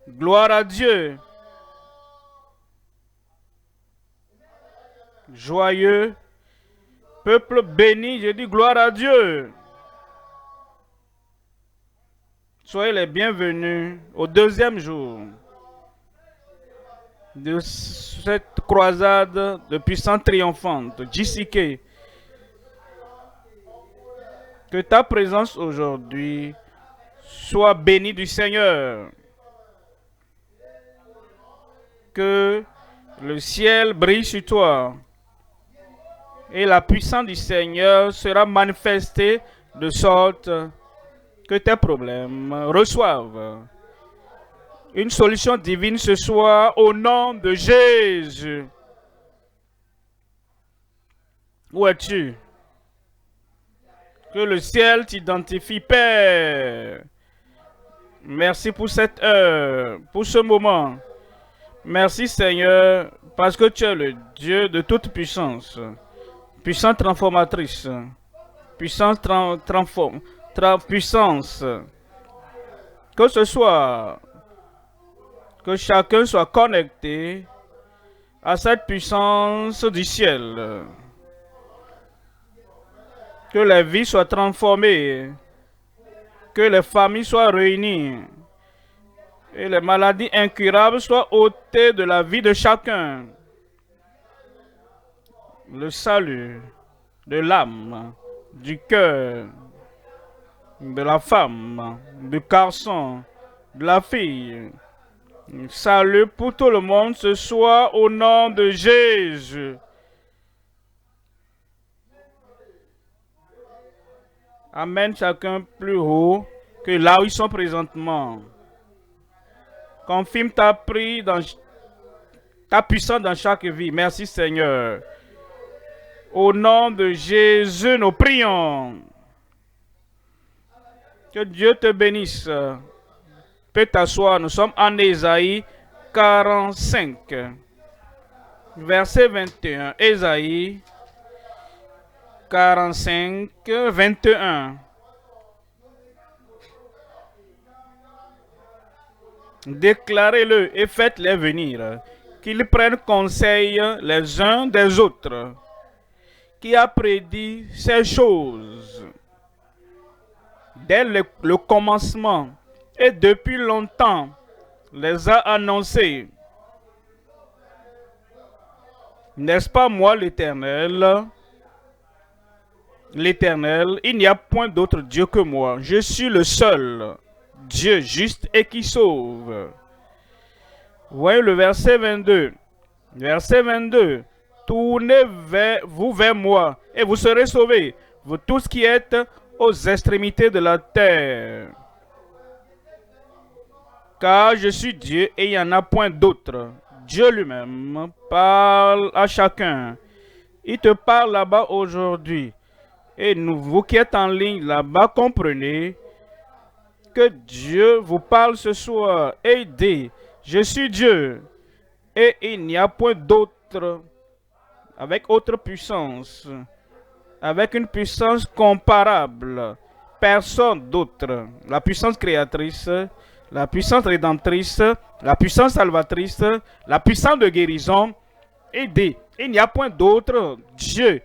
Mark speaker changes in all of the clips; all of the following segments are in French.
Speaker 1: Gloire à Dieu. Joyeux. Peuple béni, je dis gloire à Dieu. Soyez les bienvenus au deuxième jour de cette croisade de puissance triomphante. JCK, que ta présence aujourd'hui soit bénie du Seigneur. Que le ciel brille sur toi. Et la puissance du Seigneur sera manifestée de sorte que tes problèmes reçoivent une solution divine ce soir au nom de Jésus. Où es-tu? Que le ciel t'identifie, Père. Merci pour cette heure, pour ce moment. Merci Seigneur, parce que tu es le Dieu de toute puissance. Puissance transformatrice. Puissance puissance. Que ce soit, que chacun soit connecté à cette puissance du ciel. Que les vies soient transformées. Que les familles soient réunies. Et les maladies incurables soient ôtées de la vie de chacun. Le salut de l'âme, du cœur, de la femme, du garçon, de la fille. Salut pour tout le monde ce soir au nom de Jésus. Amène chacun plus haut que là où ils sont présentement. Confirme ta puissance dans chaque vie. Merci Seigneur. Au nom de Jésus, nous prions. Que Dieu te bénisse. Peux t'asseoir. Nous sommes en Ésaïe 45, verset 21. Ésaïe 45, 21. Déclarez-le et faites-les venir, qu'ils prennent conseil les uns des autres. Qui a prédit ces choses dès le commencement et depuis longtemps les a annoncés. N'est-ce pas moi l'Éternel? L'Éternel, il n'y a point d'autre Dieu que moi. Je suis le seul Dieu juste et qui sauve. Voyez le verset 22. Verset 22. Tournez-vous vers moi et vous serez sauvés, vous tous qui êtes aux extrémités de la terre. Car je suis Dieu et il n'y en a point d'autre. Dieu lui-même parle à chacun. Il te parle là-bas aujourd'hui. Et vous qui êtes en ligne là-bas, comprenez que Dieu vous parle ce soir et il dit, je suis Dieu et il n'y a point d'autre, avec autre puissance, avec une puissance comparable, personne d'autre. La puissance créatrice, la puissance rédemptrice, la puissance salvatrice, la puissance de guérison. Il dit, il n'y a point d'autre Dieu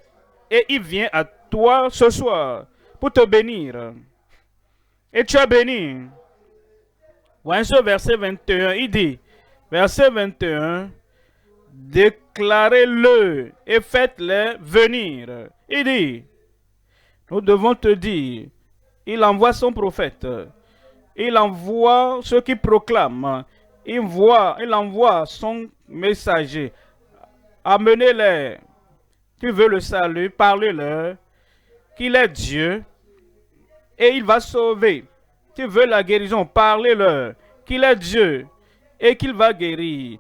Speaker 1: et il vient à toi ce soir pour te bénir. Et tu es béni. Voyez ce verset 21, il dit, verset 21, déclarez-le et faites-les venir. Il dit, nous devons te dire, il envoie son prophète, il envoie ceux qui proclament, il envoie son messager. Amenez-les. Tu veux le salut, parlez-leur qu'il est Dieu et il va sauver. Tu veux la guérison, parlez-leur qu'il est Dieu et qu'il va guérir.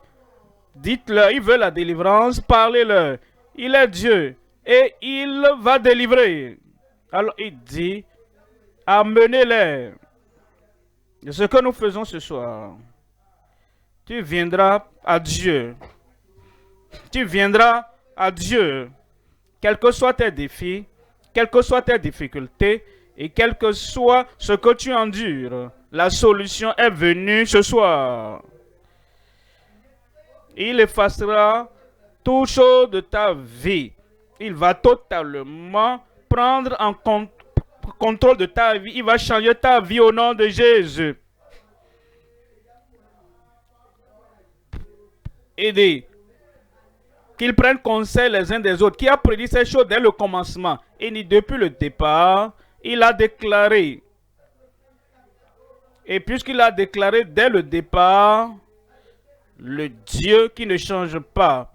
Speaker 1: Dites-leur, il veut la délivrance, parlez-leur. Il est Dieu et il va délivrer. Alors il dit, amenez-les. C'est ce que nous faisons ce soir. Tu viendras à Dieu. Tu viendras à Dieu. Quels que soient tes défis, quelles que soient tes difficultés et quel que soit ce que tu endures, la solution est venue ce soir. Il effacera toute chose de ta vie. Il va totalement prendre en contrôle de ta vie. Il va changer ta vie au nom de Jésus. Aidez. Qu'ils prennent conseil les uns des autres. Qui a prédit ces choses dès le commencement. Et depuis le départ, il a déclaré. Et puisqu'il a déclaré dès le départ, le Dieu qui ne change pas,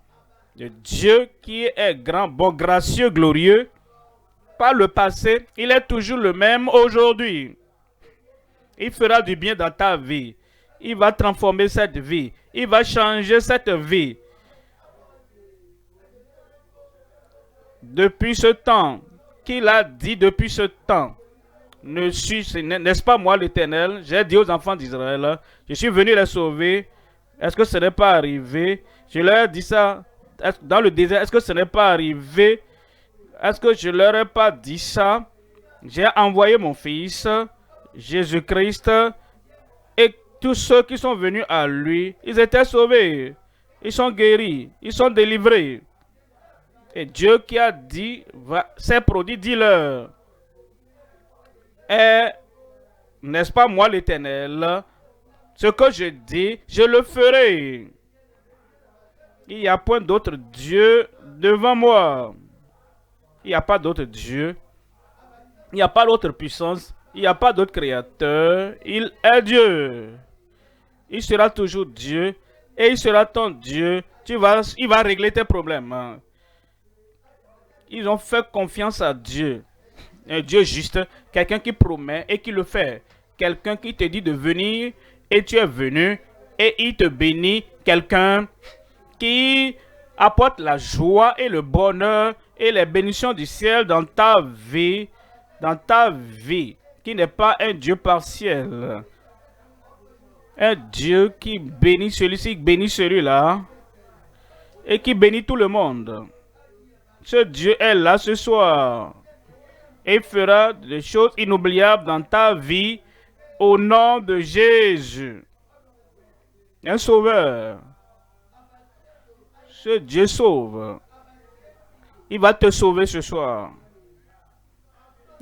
Speaker 1: le Dieu qui est grand, bon, gracieux, glorieux, par le passé, il est toujours le même aujourd'hui. Il fera du bien dans ta vie. Il va transformer cette vie. Il va changer cette vie. Depuis ce temps, qu'il a dit depuis ce temps, n'est-ce pas moi l'Éternel? J'ai dit aux enfants d'Israël, je suis venu les sauver. Est-ce que ce n'est pas arrivé? Je leur ai dit ça dans le désert. Est-ce que ce n'est pas arrivé? Est-ce que je leur ai pas dit ça? J'ai envoyé mon fils, Jésus-Christ, et tous ceux qui sont venus à lui, ils étaient sauvés. Ils sont guéris. Ils sont délivrés. Et Dieu qui a dit, ses produits, dis-leur. Et n'est-ce pas moi l'Éternel? Ce que je dis, je le ferai. Il n'y a point d'autre Dieu devant moi. Il n'y a pas d'autre Dieu. Il n'y a pas d'autre puissance. Il n'y a pas d'autre créateur. Il est Dieu. Il sera toujours Dieu. Et il sera ton Dieu. Il va régler tes problèmes. Ils ont fait confiance à Dieu. Un Dieu juste. Quelqu'un qui promet et qui le fait. Quelqu'un qui te dit de venir et tu es venu et il te bénit. Quelqu'un qui apporte la joie et le bonheur et les bénédictions du ciel dans ta vie, qui n'est pas un Dieu partiel. Un Dieu qui bénit celui-ci, bénit celui-là, et qui bénit tout le monde. Ce Dieu est là ce soir et fera des choses inoubliables dans ta vie au nom de Jésus. Un sauveur. Ce Dieu sauve. Il va te sauver ce soir.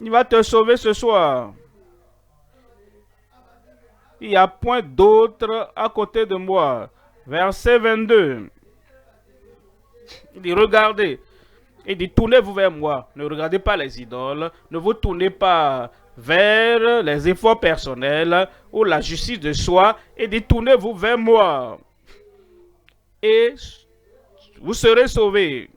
Speaker 1: Il va te sauver ce soir. Il n'y a point d'autre à côté de moi. Verset 22. Il dit, regardez. Il dit, tournez-vous vers moi. Ne regardez pas les idoles. Ne vous tournez pas vers les efforts personnels ou la justice de soi. Il dit, tournez-vous vers moi. Et vous serez sauvés.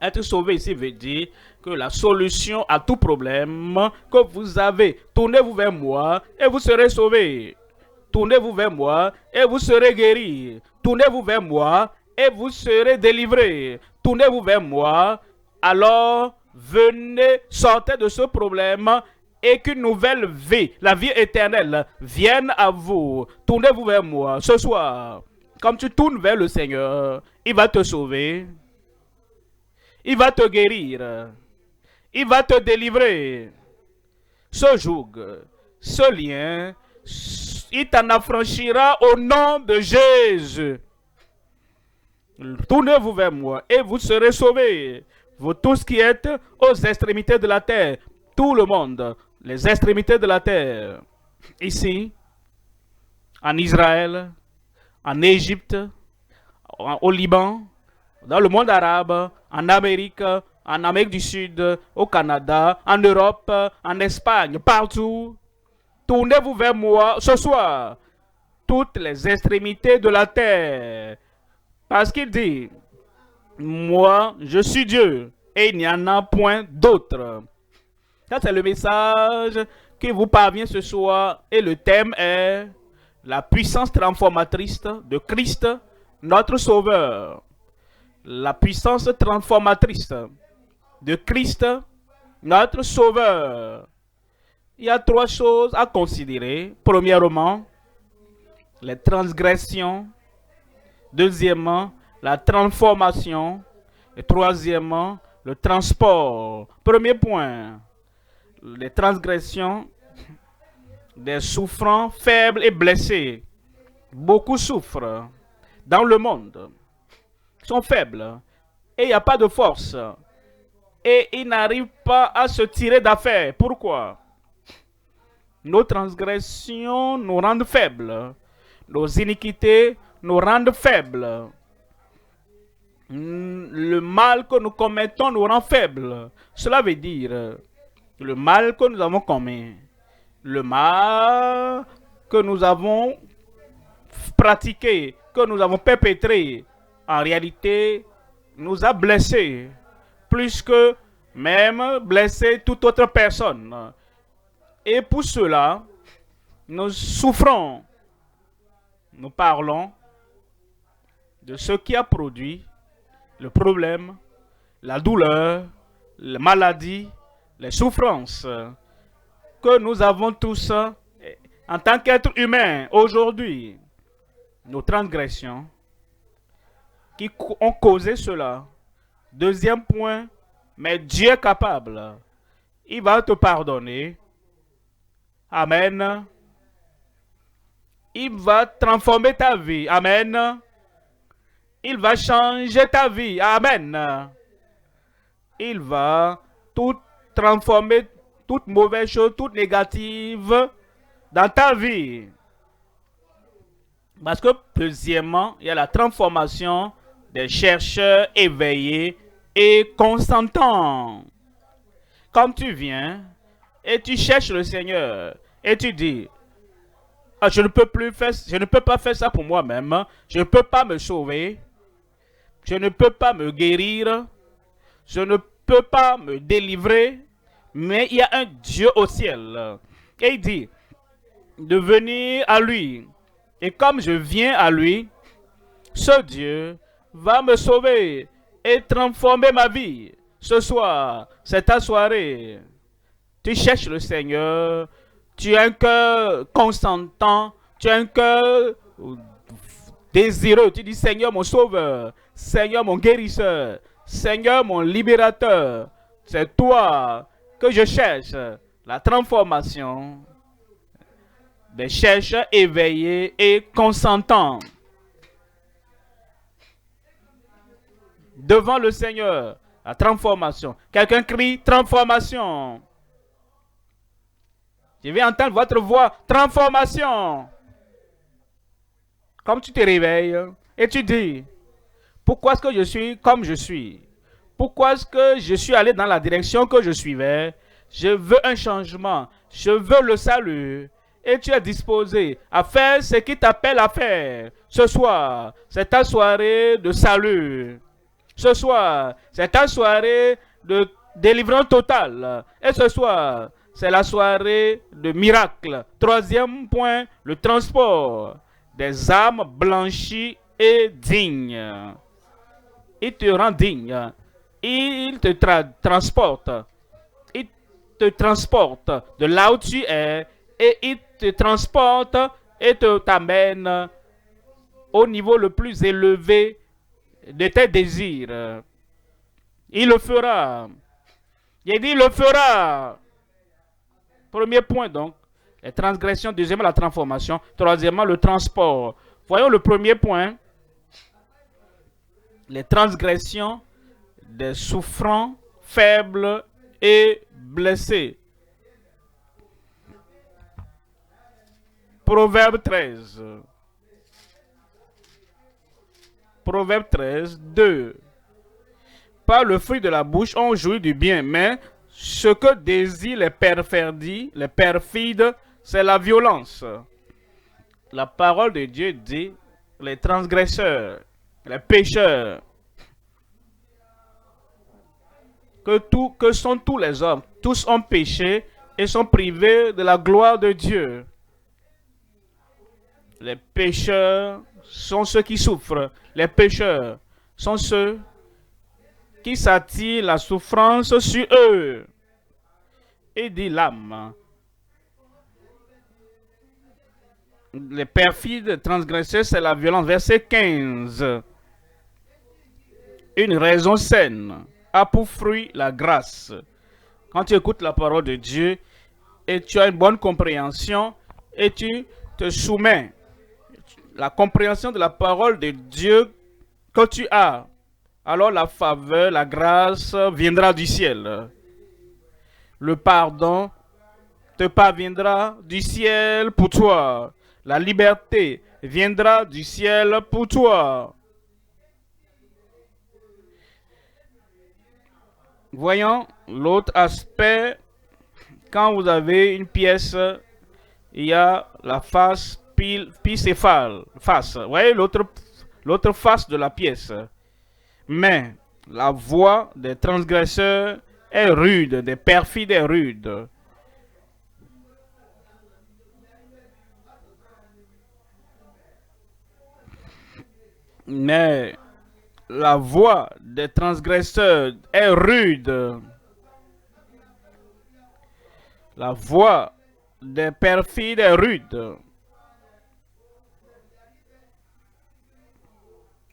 Speaker 1: Être sauvé ici veut dire que la solution à tout problème que vous avez, tournez-vous vers moi et vous serez sauvés. Tournez-vous vers moi et vous serez guéris. Tournez-vous vers moi et vous serez délivrés. Tournez-vous vers moi, alors venez, sortez de ce problème et qu'une nouvelle vie, la vie éternelle, vienne à vous. Tournez-vous vers moi ce soir. Comme tu tournes vers le Seigneur, il va te sauver. Il va te guérir. Il va te délivrer. Ce joug, ce lien, il t'en affranchira au nom de Jésus. Tournez-vous vers moi et vous serez sauvés. Vous tous qui êtes aux extrémités de la terre. Tout le monde, les extrémités de la terre. Ici, en Israël, en Égypte, au Liban, dans le monde arabe, en Amérique du Sud, au Canada, en Europe, en Espagne, partout. Tournez-vous vers moi ce soir. Toutes les extrémités de la terre. Parce qu'il dit, moi, je suis Dieu et il n'y en a point d'autre. Ça, c'est le message qui vous parvient ce soir et le thème est la puissance transformatrice de Christ, notre Sauveur. La puissance transformatrice de Christ, notre Sauveur. Il y a trois choses à considérer. Premièrement, les transgressions. Deuxièmement, la transformation. Et troisièmement, le transport. Premier point, les transgressions des souffrants faibles et blessés. Beaucoup souffrent. dans le monde sont faibles et il n'y a pas de force et ils n'arrivent pas à se tirer d'affaire. Pourquoi? Nos transgressions nous rendent faibles. Nos iniquités nous rendent faibles. Le mal que nous commettons nous rend faibles. Cela veut dire le mal que nous avons commis, le mal que nous avons pratiqué, que nous avons perpétré, en réalité, nous a blessés, plus que même blesser toute autre personne. Et pour cela, nous souffrons. Nous parlons de ce qui a produit le problème, la douleur, la maladie, les souffrances que nous avons tous en tant qu'êtres humains aujourd'hui. Nos transgressions qui ont causé cela. Deuxième point, mais Dieu est capable. Il va te pardonner. Amen. Il va transformer ta vie. Amen. Il va changer ta vie. Amen. Il va tout transformer, toute mauvaise chose, toute négative dans ta vie. Parce que, deuxièmement, il y a la transformation des chercheurs éveillés et consentants. Comme tu viens et tu cherches le Seigneur et tu dis, ah, je ne peux pas faire ça pour moi-même, je ne peux pas me sauver, je ne peux pas me guérir, je ne peux pas me délivrer, mais il y a un Dieu au ciel. Et il dit de venir à lui. Et comme je viens à lui, ce Dieu va me sauver et transformer ma vie. Ce soir, c'est ta soirée. Tu cherches le Seigneur, tu as un cœur consentant, tu as un cœur désireux. Tu dis, Seigneur mon sauveur, Seigneur mon guérisseur, Seigneur mon libérateur. C'est toi que je cherche, la transformation des chercheurs éveillés et consentants. Devant le Seigneur, la transformation. Quelqu'un crie transformation. Je vais entendre votre voix, transformation. Comme tu te réveilles et tu dis, pourquoi est-ce que je suis comme je suis? Pourquoi est-ce que je suis allé dans la direction que je suivais? Je veux un changement. Je veux le salut. Et tu es disposé à faire ce qui t'appelle à faire. Ce soir, c'est ta soirée de salut. Ce soir, c'est ta soirée de délivrance totale. Et ce soir, c'est la soirée de miracle. Troisième point, le transport des âmes blanchies et dignes. Il te rend digne. Il te transporte. Il te transporte de là où tu es et il te transporte et t'amène au niveau le plus élevé de tes désirs. Il le fera. Il dit, il le fera. Premier point donc, les transgressions. Deuxièmement, la transformation. Troisièmement, le transport. Voyons le premier point. Les transgressions des souffrants, faibles et blessés. Proverbe 13. Proverbe 13, 2. Par le fruit de la bouche, on jouit du bien, mais ce que désirent les perfides, c'est la violence. La parole de Dieu dit, les transgresseurs, les pécheurs, que sont tous les hommes, tous ont péché et sont privés de la gloire de Dieu. Les pécheurs sont ceux qui souffrent. Les pécheurs sont ceux qui s'attirent la souffrance sur eux. Et dit l'âme. Les perfides transgresseurs, c'est la violence. Verset 15. Une raison saine a pour fruit la grâce. Quand tu écoutes la parole de Dieu et tu as une bonne compréhension et tu te soumets la compréhension de la parole de Dieu que tu as, alors la faveur, la grâce viendra du ciel. Le pardon te parviendra du ciel pour toi. La liberté viendra du ciel pour toi. Voyons l'autre aspect. Quand vous avez une pièce, il y a la face bicéphale, face. Vous voyez l'autre face de la pièce. Mais la voix des transgresseurs est rude, des perfides est rude. Mais la voix des transgresseurs est rude. La voix des perfides est rude.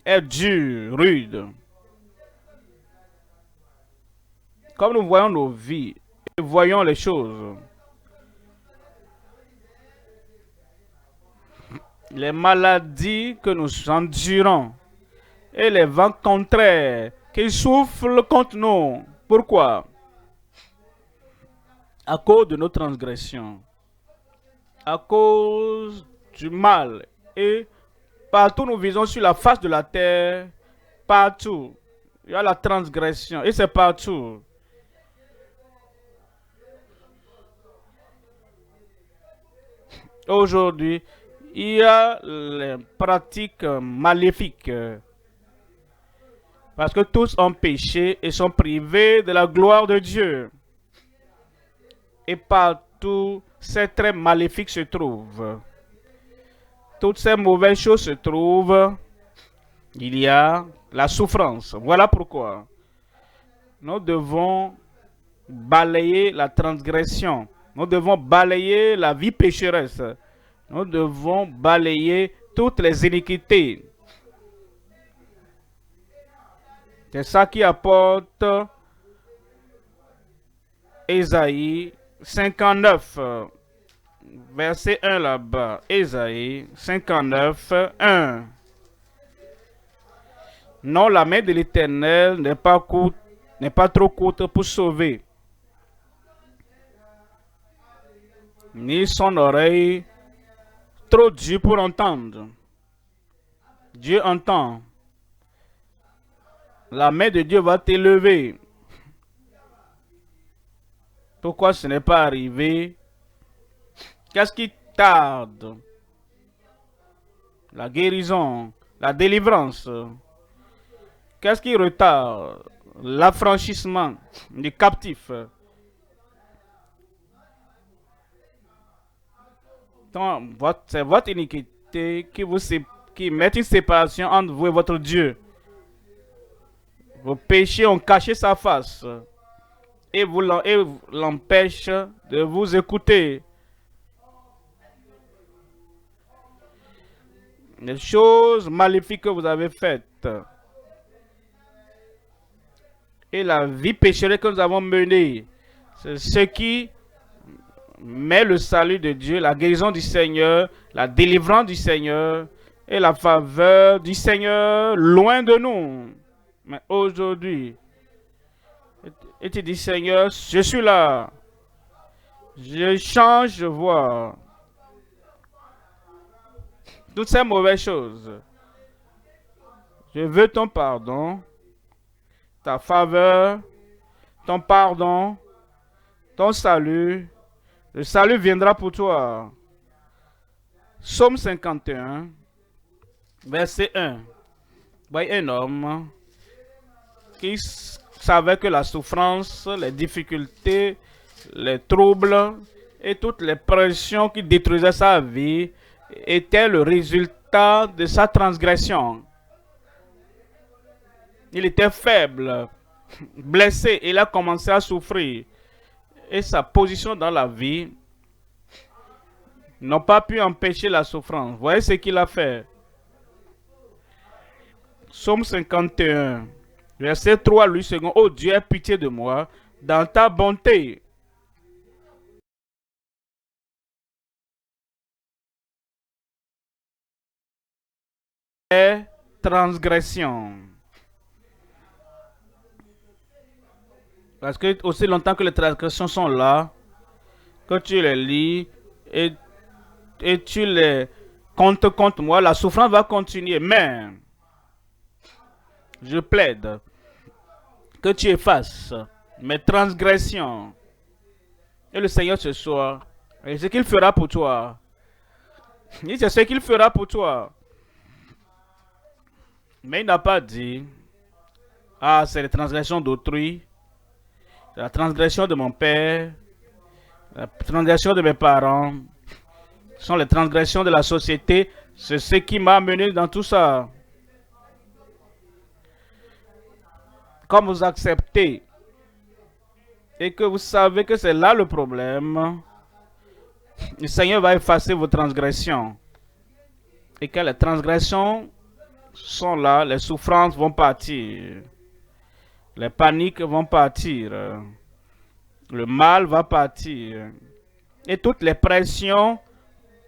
Speaker 1: Est dure, rude. Comme nous voyons nos vies et voyons les choses, les maladies que nous endurons et les vents contraires qui soufflent contre nous. Pourquoi? À cause de nos transgressions, à cause du mal. Et partout nous visons sur la face de la terre, partout, il y a la transgression et c'est partout. Aujourd'hui, il y a les pratiques maléfiques. Parce que tous ont péché et sont privés de la gloire de Dieu. Et partout, ces traits maléfiques se trouvent. Toutes ces mauvaises choses se trouvent. Il y a la souffrance. Voilà pourquoi nous devons balayer la transgression. Nous devons balayer la vie pécheresse. Nous devons balayer toutes les iniquités. C'est ça qui apporte Ésaïe 59, verset 1 là-bas. Ésaïe 59, 1. Non, la main de l'Éternel n'est pas trop courte pour sauver, ni son oreille trop dure pour entendre. Dieu entend. La main de Dieu va t'élever. Pourquoi ce n'est pas arrivé? Qu'est-ce qui tarde? La guérison, la délivrance. Qu'est-ce qui retarde? L'affranchissement du captif. C'est votre iniquité qui met une séparation entre vous et votre Dieu. Vos péchés ont caché sa face et vous l'empêchent de vous écouter. Les choses maléfiques que vous avez faites et la vie pécheresse que nous avons menée, c'est ce qui met le salut de Dieu, la guérison du Seigneur, la délivrance du Seigneur et la faveur du Seigneur loin de nous. Mais aujourd'hui, et tu dis, Seigneur, je suis là. Je change de voix. Toutes ces mauvaises choses. Je veux ton pardon, ta faveur, ton pardon, ton salut. Le salut viendra pour toi. Psaume 51, verset 1. Voyez un homme qui savait que la souffrance, les difficultés, les troubles et toutes les pressions qui détruisaient sa vie étaient le résultat de sa transgression. Il était faible, blessé, et il a commencé à souffrir. Et sa position dans la vie n'a pas pu empêcher la souffrance. Voyez ce qu'il a fait. Psaume 51, verset 3, lui second. Oh Dieu, aie pitié de moi dans ta bonté. transgressions. Parce que aussi longtemps que les transgressions sont là, que tu les lis et tu les comptes contre moi, la souffrance va continuer. Mais je plaide que tu effaces mes transgressions. Et le Seigneur ce soir, et ce qu'il fera pour toi. C'est ce qu'il fera pour toi. Mais il n'a pas dit, ah, c'est les transgressions d'autrui, la transgression de mon père, la transgression de mes parents, ce sont les transgressions de la société. C'est ce qui m'a amené dans tout ça. Comme vous acceptez et que vous savez que c'est là le problème, le Seigneur va effacer vos transgressions. Et que les transgressions sont là, les souffrances vont partir. Les paniques vont partir. Le mal va partir. Et toutes les pressions,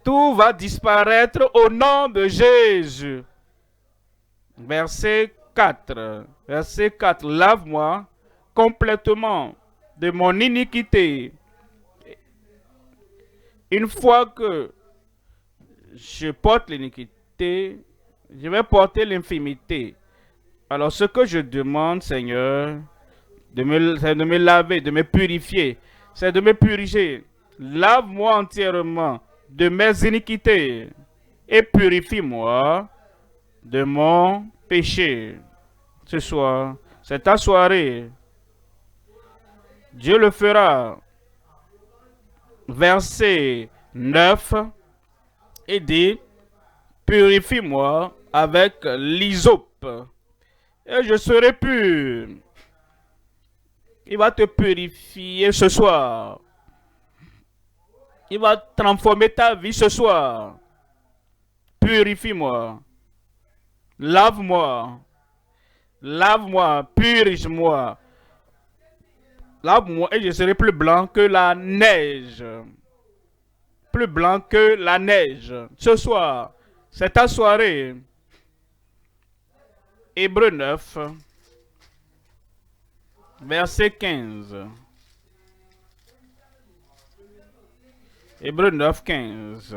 Speaker 1: tout va disparaître au nom de Jésus. Verset 4. Verset 4. Lave-moi complètement de mon iniquité. Une fois que je porte l'iniquité, je vais porter l'infimité. Alors ce que je demande, Seigneur, c'est de me laver, de me purifier. C'est de me purifier. Lave-moi entièrement de mes iniquités et purifie-moi de mon péché. Ce soir, c'est ta soirée. Dieu le fera. Verset 9 et dit, purifie-moi avec l'hysope et je serai pur. Il va te purifier ce soir. Il va transformer ta vie ce soir. Purifie-moi. Lave-moi. Lave-moi. Purifie-moi. Lave-moi et je serai plus blanc que la neige. Plus blanc que la neige. Ce soir, c'est ta soirée. Hébreux 9, verset 15. Hébreux 9, 15.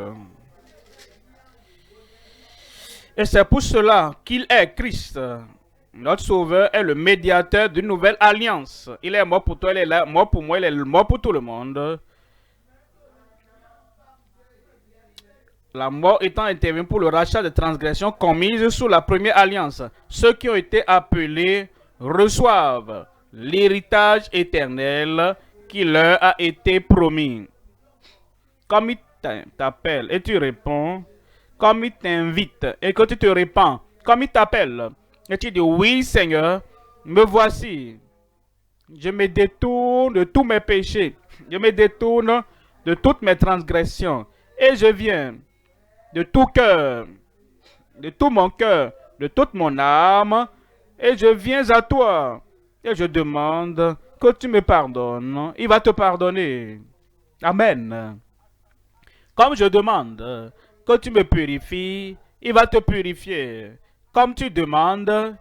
Speaker 1: Et c'est pour cela qu'il est Christ. Notre Sauveur est le médiateur d'une nouvelle alliance. Il est mort pour toi, il est mort pour moi, il est mort pour tout le monde. La mort étant intervenue pour le rachat des transgressions commises sous la première alliance. Ceux qui ont été appelés reçoivent l'héritage éternel qui leur a été promis. Comme il t'appelle et tu réponds, comme il t'invite et que tu te répands, comme il t'appelle et tu dis oui Seigneur, me voici. Je me détourne de tous mes péchés, je me détourne de toutes mes transgressions et je viens de tout cœur, de tout mon cœur, de toute mon âme, et je viens à toi, et je demande que tu me pardonnes. Il va te pardonner. Amen. Comme je demande que tu me purifies, il va te purifier. Comme tu demandes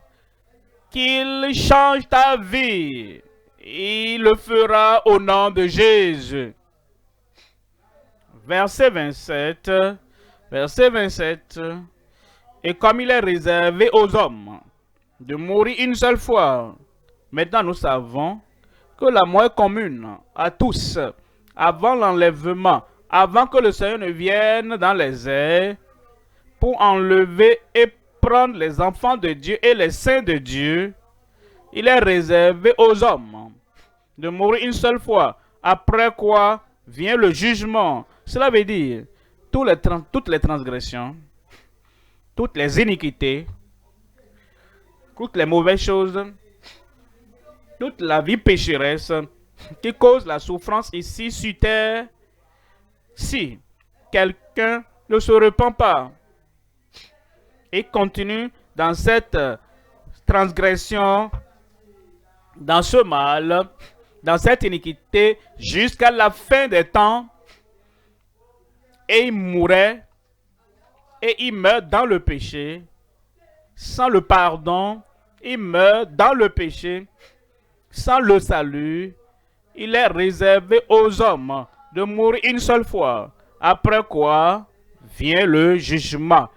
Speaker 1: qu'il change ta vie, il le fera au nom de Jésus. Verset 27. Verset 27. Et comme il est réservé aux hommes de mourir une seule fois, maintenant nous savons que la mort est commune à tous avant l'enlèvement, avant que le Seigneur ne vienne dans les airs pour enlever et prendre les enfants de Dieu et les saints de Dieu. Il est réservé aux hommes de mourir une seule fois, après quoi vient le jugement. Cela veut dire toutes les transgressions, toutes les iniquités, toutes les mauvaises choses, toute la vie pécheresse qui cause la souffrance ici sur terre, si quelqu'un ne se repent pas et continue dans cette transgression, dans ce mal, dans cette iniquité, jusqu'à la fin des temps, et il mourait, et il meurt dans le péché, sans le pardon, il meurt dans le péché, sans le salut. Il est réservé aux hommes de mourir une seule fois, après quoi vient le jugement.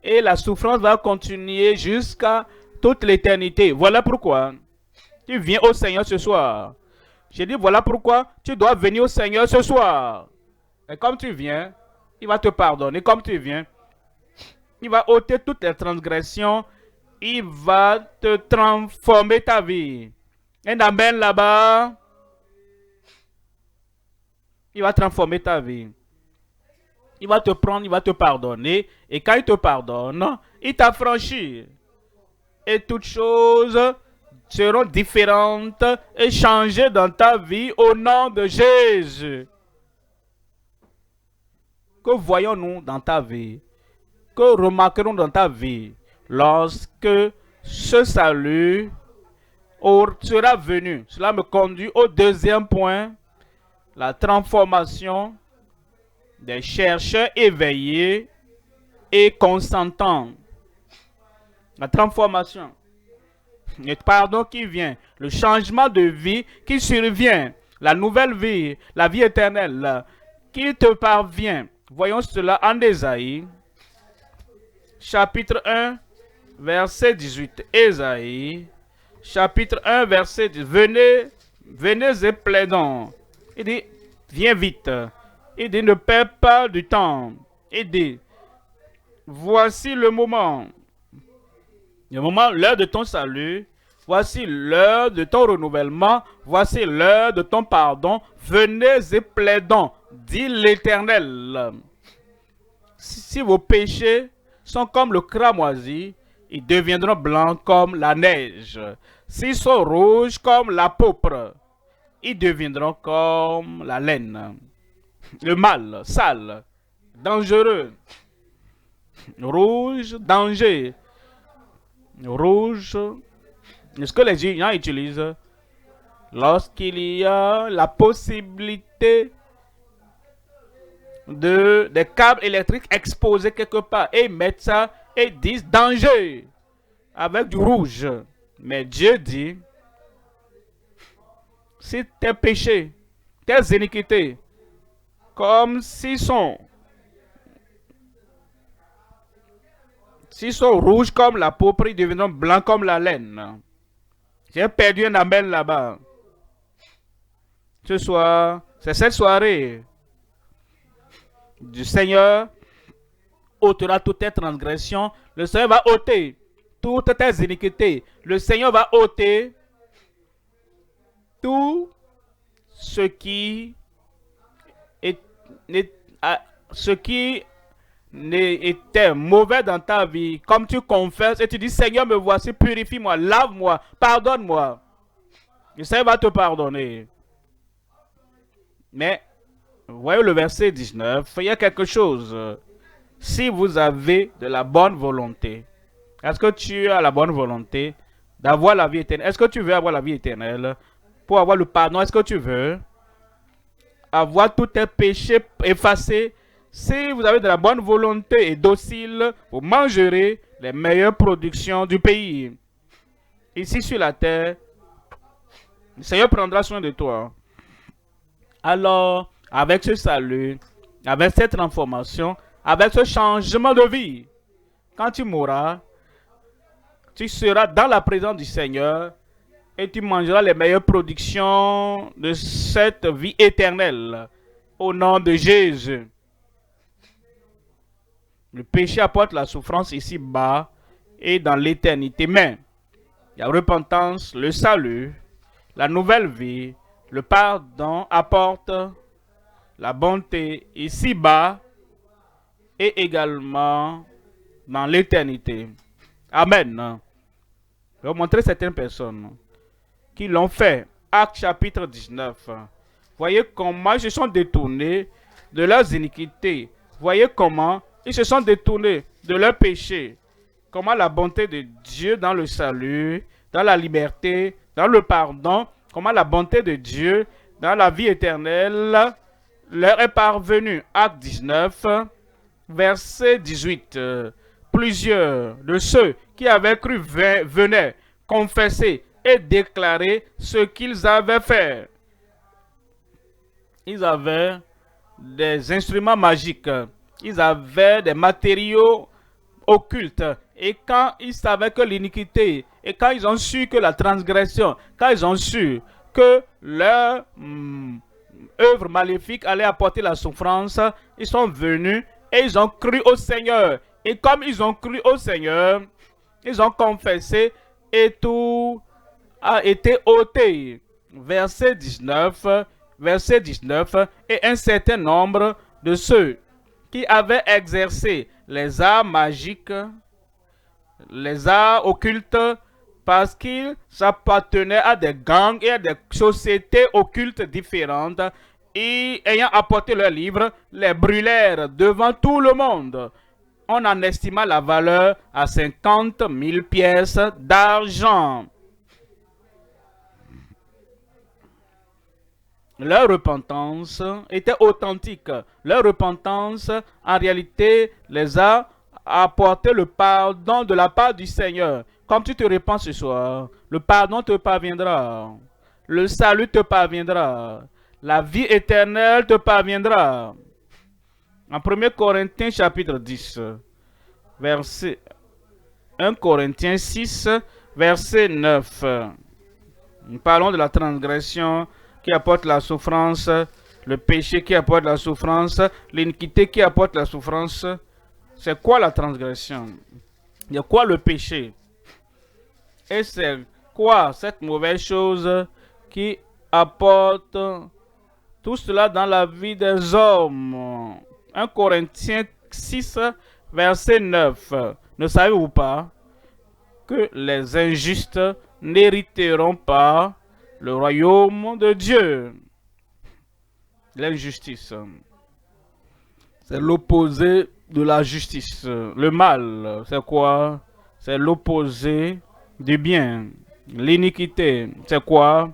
Speaker 1: Et la souffrance va continuer jusqu'à toute l'éternité. Voilà pourquoi tu viens au Seigneur ce soir. J'ai dit voilà pourquoi tu dois venir au Seigneur ce soir. Et comme tu viens, il va te pardonner. Comme tu viens, il va ôter toutes tes transgressions. Il va te transformer ta vie. Un amen là-bas. Il va transformer ta vie. Il va te prendre, il va te pardonner. Et quand il te pardonne, il t'affranchit. Et toutes choses seront différentes et changées dans ta vie au nom de Jésus. Que voyons-nous dans ta vie? Que remarquerons dans ta vie lorsque ce salut sera venu? Cela me conduit au deuxième point, la transformation des chercheurs éveillés et consentants. La transformation, le pardon qui vient, le changement de vie qui survient, la nouvelle vie, la vie éternelle qui te parvient. Voyons cela en Ésaïe, chapitre 1, verset 18. Ésaïe, chapitre 1, verset 10. Venez et plaidons. Il dit, viens vite. Il dit, ne perds pas du temps. Il dit, voici le moment, l'heure de ton salut. Voici l'heure de ton renouvellement. Voici l'heure de ton pardon. Venez et plaidons, dit l'Éternel. Si vos péchés sont comme le cramoisi, ils deviendront blancs comme la neige. S'ils sont rouges comme la pourpre, ils deviendront comme la laine. Le mal, sale, dangereux. Rouge, danger. Rouge. Ce que les gens utilisent lorsqu'il y a la possibilité des câbles électriques exposés quelque part, et ils mettent ça et disent danger avec du rouge. Mais Dieu dit, si tes péchés, tes iniquités, comme s'ils sont rouges comme la pourpre, ils deviendront blancs comme la laine. J'ai perdu un amen là-bas. Ce soir, c'est cette soirée du Seigneur ôtera toutes tes transgressions. Le Seigneur va ôter toutes tes iniquités. Le Seigneur va ôter tout ce qui était mauvais dans ta vie. Comme tu confesses et tu dis, Seigneur, me voici, purifie-moi, lave-moi, pardonne-moi. Le Seigneur va te pardonner. Mais, voyez le verset 19, il y a quelque chose. Si vous avez de la bonne volonté, est-ce que tu as la bonne volonté d'avoir la vie éternelle? Est-ce que tu veux avoir la vie éternelle? Pour avoir le pardon, est-ce que tu veux avoir tous tes péchés effacés? Si vous avez de la bonne volonté et docile, vous mangerez les meilleures productions du pays. Ici sur la terre, le Seigneur prendra soin de toi. Alors, avec ce salut, avec cette transformation, avec ce changement de vie, quand tu mourras, tu seras dans la présence du Seigneur et tu mangeras les meilleures productions de cette vie éternelle. Au nom de Jésus. Le péché apporte la souffrance ici-bas et dans l'éternité. Mais la repentance, le salut, la nouvelle vie, le pardon apporte la bonté ici-bas et également dans l'éternité. Amen. Je vais vous montrer certaines personnes qui l'ont fait. Actes chapitre 19. Voyez comment ils se sont détournés de leurs iniquités. Voyez comment ils se sont détournés de leurs péchés. Comment la bonté de Dieu dans le salut, dans la liberté, dans le pardon, comment la bonté de Dieu dans la vie éternelle leur est parvenue. Acte 19, verset 18. plusieurs de ceux qui avaient cru venaient confesser et déclarer ce qu'ils avaient fait. Ils avaient des instruments magiques, ils avaient des matériaux occultes. Et quand ils savaient que l'iniquité, et quand ils ont su que la transgression, quand ils ont su que leur œuvre maléfique allait apporter la souffrance, ils sont venus et ils ont cru au Seigneur. Et comme ils ont cru au Seigneur, ils ont confessé et tout a été ôté. Verset 19, et un certain nombre de ceux qui avaient exercé les arts magiques, les arts occultes, parce qu'ils appartenaient à des gangs et à des sociétés occultes différentes, et ayant apporté leurs livres, les brûlèrent devant tout le monde. On en estima la valeur à 50 000 pièces d'argent. Leur repentance était authentique. Leur repentance, en réalité, les a apporté le pardon de la part du Seigneur. Comme tu te repens ce soir, le pardon te parviendra. Le salut te parviendra. La vie éternelle te parviendra. En 1 Corinthiens chapitre 10, verset 1 Corinthiens 6, verset 9. Nous parlons de la transgression qui apporte la souffrance, le péché qui apporte la souffrance, l'iniquité qui apporte la souffrance. C'est quoi la transgression? Il y a quoi le péché? Et c'est quoi cette mauvaise chose qui apporte tout cela dans la vie des hommes? 1 Corinthiens 6, verset 9. Ne savez-vous pas que les injustes n'hériteront pas le royaume de Dieu? L'injustice, c'est l'opposé de la justice. Le mal, c'est quoi? C'est l'opposé du bien. L'iniquité, c'est quoi?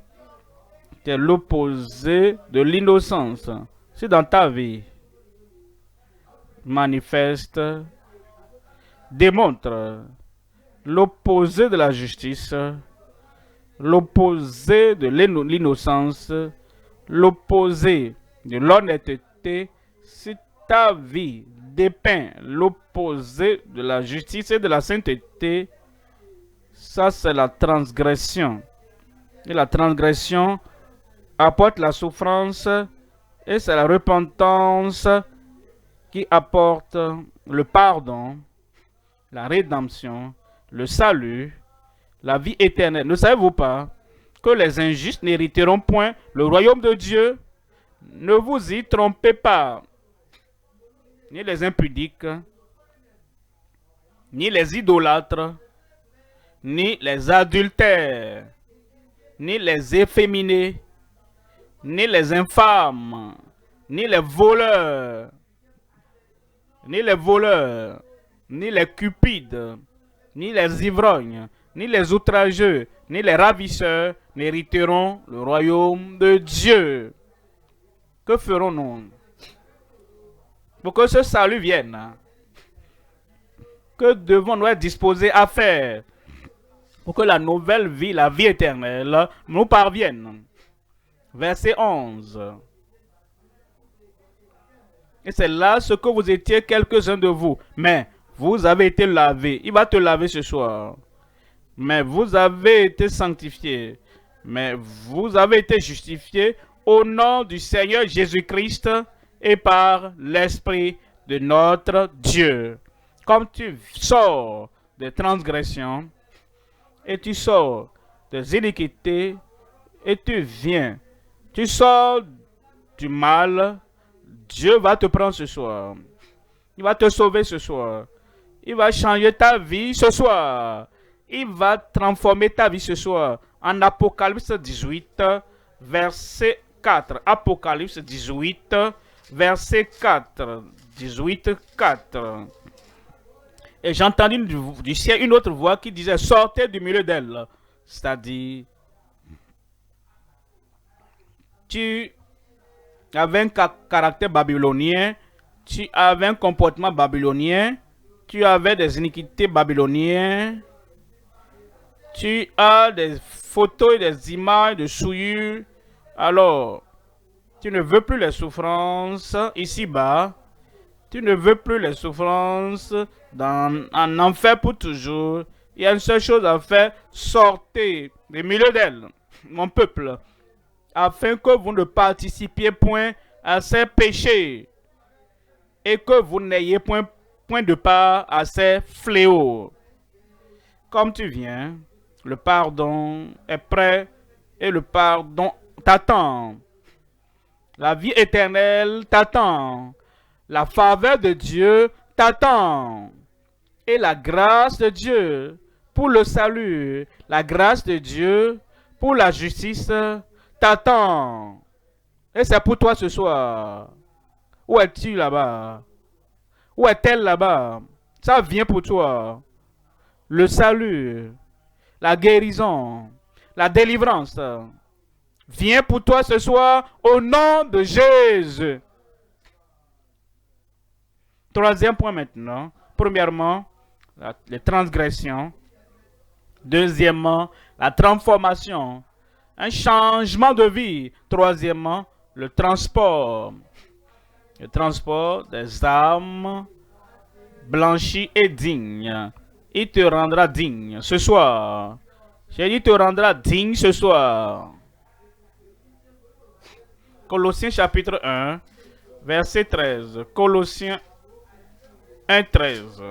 Speaker 1: C'est l'opposé de l'innocence. Si dans ta vie, manifeste, démontre l'opposé de la justice, l'opposé de l'innocence, l'opposé de l'honnêteté, si ta vie dépeint l'opposé de la justice et de la sainteté, ça c'est la transgression. Et la transgression apporte la souffrance et c'est la repentance qui apporte le pardon, la rédemption, le salut, la vie éternelle. Ne savez-vous pas que les injustes n'hériteront point le royaume de Dieu? Ne vous y trompez pas. Ni les impudiques, ni les idolâtres, ni les adultères, ni les efféminés, ni les infâmes, ni les voleurs, ni les cupides, ni les ivrognes, ni les outrageux, ni les ravisseurs n'hériteront le royaume de Dieu. Que ferons-nous pour que ce salut vienne? Que devons-nous être disposés à faire pour que la nouvelle vie, la vie éternelle, nous parvienne? Verset 11. Et c'est là ce que vous étiez quelques-uns de vous. Mais vous avez été lavés. Il va te laver ce soir. Mais vous avez été sanctifiés. Mais vous avez été justifiés au nom du Seigneur Jésus-Christ et par l'Esprit de notre Dieu. Comme tu sors des transgressions et tu sors des iniquités et tu viens, tu sors du mal, Dieu va te prendre ce soir. Il va te sauver ce soir. Il va changer ta vie ce soir. Il va transformer ta vie ce soir. En Apocalypse 18, verset 4. Apocalypse 18, verset 4. 18, 4. Et j'ai entendu du ciel une autre voix qui disait: sortez du milieu d'elle. C'est-à-dire, tu avais un caractère babylonien, tu avais un comportement babylonien, tu avais des iniquités babyloniennes, tu as des photos et des images de souillure, alors tu ne veux plus les souffrances ici-bas, tu ne veux plus les souffrances en enfer pour toujours. Il y a une seule chose à faire, sortez du milieu d'elle, mon peuple, afin que vous ne participiez point à ces péchés et que vous n'ayez point de part à ces fléaux. Comme tu viens, le pardon est prêt et le pardon t'attend. La vie éternelle t'attend. La faveur de Dieu t'attend. Et la grâce de Dieu pour le salut, la grâce de Dieu pour la justice t'attend. Et c'est pour toi ce soir. Où es-tu là-bas? Où est-elle là-bas? Ça vient pour toi. Le salut, la guérison, la délivrance vient pour toi ce soir au nom de Jésus. Troisième point maintenant. Premièrement, les transgressions. Deuxièmement, la transformation. Un changement de vie. Troisièmement, le transport. Le transport des âmes blanchies et dignes. Il te rendra digne ce soir. J'ai dit, il te rendra digne ce soir. Colossiens chapitre 1, verset 13. Colossiens 1, 13.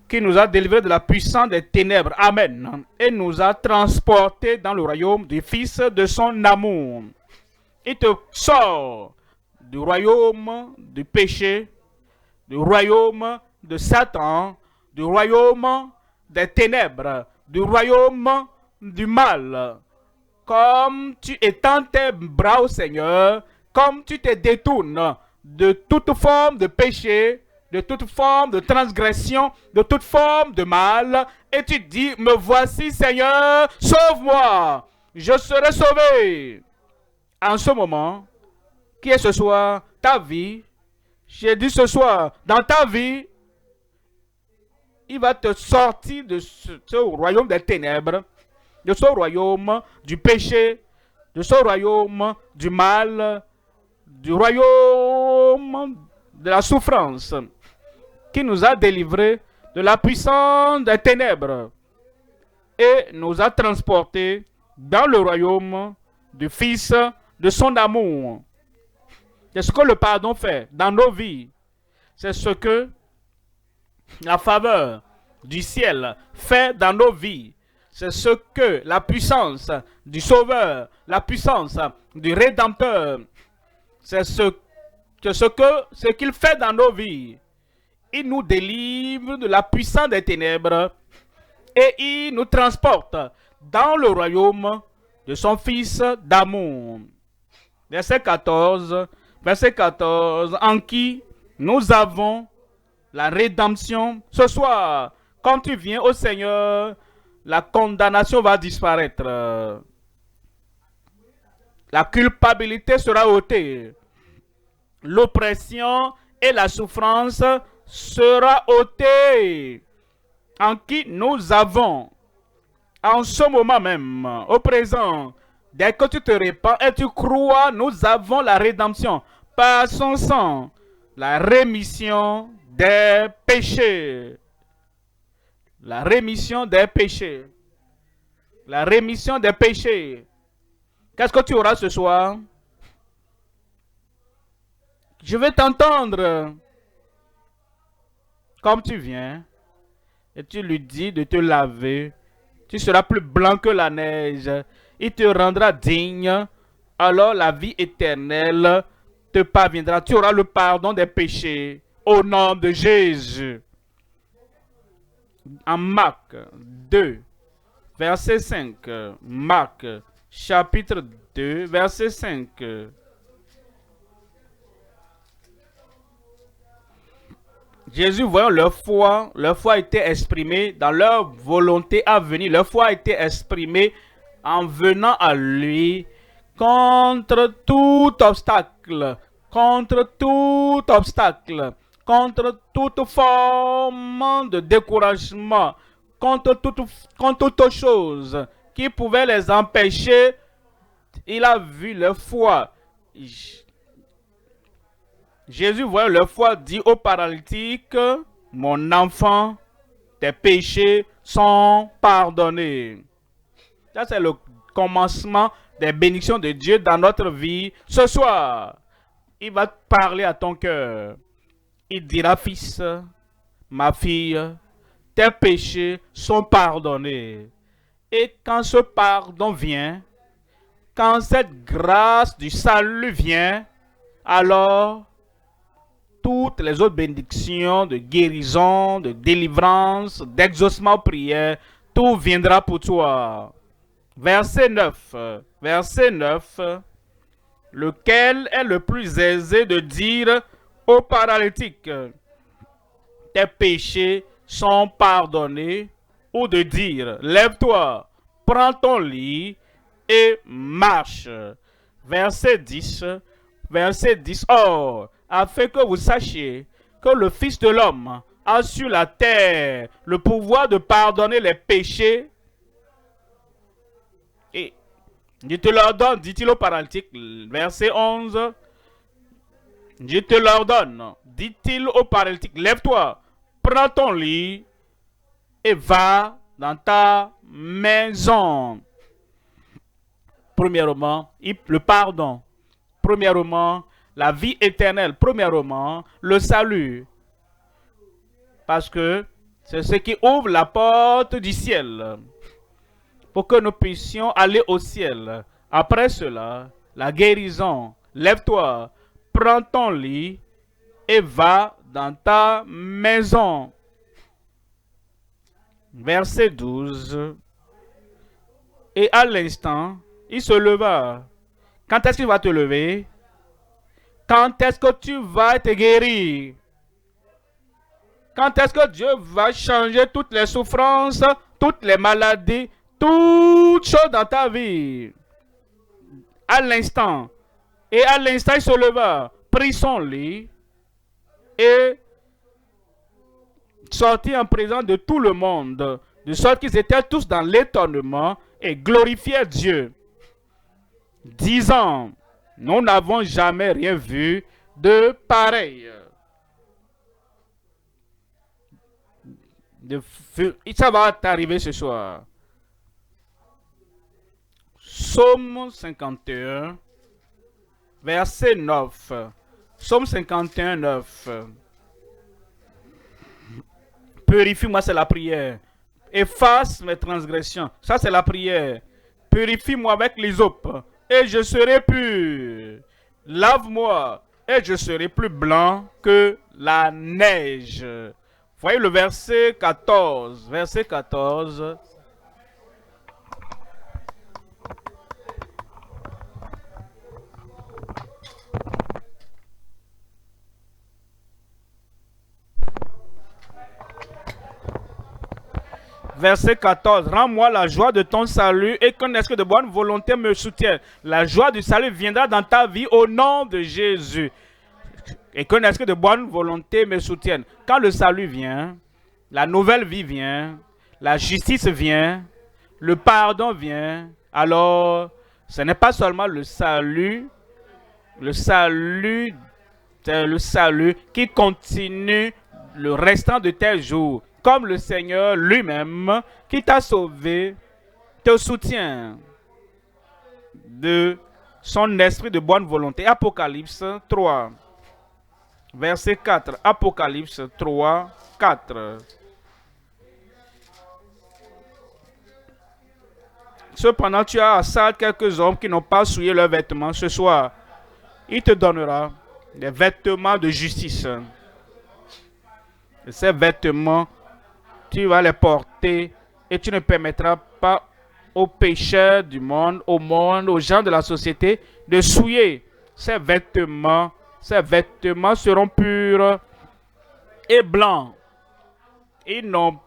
Speaker 1: Qui nous a délivrés de la puissance des ténèbres. Amen. Et nous a transportés dans le royaume du Fils de son amour. Il te sort du royaume du péché, du royaume de Satan, du royaume des ténèbres, du royaume du mal. Comme tu étends tes bras au Seigneur, comme tu te détournes de toute forme de péché, de toute forme de transgression, de toute forme de mal, et tu dis, me voici Seigneur, sauve-moi, je serai sauvé. En ce moment, qui est ce soir, ta vie, j'ai dit ce soir, dans ta vie, il va te sortir de ce royaume des ténèbres, de ce royaume du péché, de ce royaume du mal, du royaume de la souffrance, qui nous a délivrés de la puissance des ténèbres et nous a transportés dans le royaume du Fils de son amour. C'est ce que le pardon fait dans nos vies. C'est ce que la faveur du ciel fait dans nos vies. C'est ce que la puissance du Sauveur, la puissance du Rédempteur, c'est ce qu'il fait dans nos vies. Il nous délivre de la puissance des ténèbres et il nous transporte dans le royaume de son Fils d'amour. Verset 14, en qui nous avons la rédemption. Ce soir, quand tu viens au Seigneur, la condamnation va disparaître. La culpabilité sera ôtée. L'oppression et la souffrance sera ôtée. En qui nous avons, en ce moment même, au présent, dès que tu te répands et tu crois, nous avons la rédemption par son sang, la rémission des péchés. La rémission des péchés. La rémission des péchés. Qu'est-ce que tu auras ce soir? Je vais t'entendre. Comme tu viens et tu lui dis de te laver, tu seras plus blanc que la neige. Il te rendra digne. Alors la vie éternelle te parviendra. Tu auras le pardon des péchés au nom de Jésus. En Marc 2, verset 5. Marc, chapitre 2, verset 5. Jésus, voyant leur foi était exprimée dans leur volonté à venir. Leur foi était exprimée en venant à lui contre tout obstacle. Contre tout obstacle. contre toute forme de découragement, contre toute chose qui pouvait les empêcher. Il a vu leur foi. Jésus voyait leur foi, dit au paralytique, mon enfant, tes péchés sont pardonnés. Ça, c'est le commencement des bénédictions de Dieu dans notre vie. Ce soir, il va parler à ton cœur. Il dira, fils, ma fille, tes péchés sont pardonnés. Et quand ce pardon vient, quand cette grâce du salut vient, alors toutes les autres bénédictions de guérison, de délivrance, d'exaucement aux prières, tout viendra pour toi. Verset 9. Verset 9. Lequel est le plus aisé de dire au paralytique, tes péchés sont pardonnés, ou de dire, lève-toi, prends ton lit et marche. Verset 10. Verset 10. Or, afin que vous sachiez que le Fils de l'homme a sur la terre le pouvoir de pardonner les péchés. Et je te l'ordonne, dit-il au paralytique, verset 11. Je te l'ordonne, dit-il au paralytique, lève-toi, prends ton lit et va dans ta maison. Premièrement, le pardon. Premièrement, la vie éternelle. Premièrement, le salut. Parce que c'est ce qui ouvre la porte du ciel. Pour que nous puissions aller au ciel. Après cela, la guérison. Lève-toi, prends ton lit et va dans ta maison. Verset 12. Et à l'instant, il se leva. Quand est-ce qu'il va te lever? Quand est-ce que tu vas être guéri? Quand est-ce que Dieu va changer toutes les souffrances, toutes les maladies, toutes choses dans ta vie? À l'instant. Et à l'instant, il se leva, prit son lit et sortit en présence de tout le monde, de sorte qu'ils étaient tous dans l'étonnement et glorifiaient Dieu, disant, nous n'avons jamais rien vu de pareil. Ça va t'arriver ce soir. Psaume 51, verset 9. Psaume 51, 9. Purifie-moi, c'est la prière. Efface mes transgressions. Ça, c'est la prière. Purifie-moi avec l'hysope et je serai pur. Lave-moi et je serai plus blanc que la neige. Voyez le verset 14. Verset 14. Verset 14. Rends-moi la joie de ton salut et qu'un esprit de bonne volonté me soutienne. La joie du salut viendra dans ta vie au nom de Jésus. Et qu'un esprit de bonne volonté me soutienne. Quand le salut vient, la nouvelle vie vient, la justice vient, le pardon vient, alors ce n'est pas seulement le salut c'est le salut qui continue le restant de tes jours. Comme le Seigneur lui-même qui t'a sauvé te soutient de son esprit de bonne volonté. Apocalypse 3, verset 4. Apocalypse 3, 4. Cependant, tu as à Sardes quelques hommes qui n'ont pas souillé leurs vêtements. Ce soir, il te donnera des vêtements de justice. Et ces vêtements, tu vas les porter et tu ne permettras pas aux pécheurs du monde, aux gens de la société de souiller ces vêtements. Ces vêtements seront purs et blancs. Ils n'ont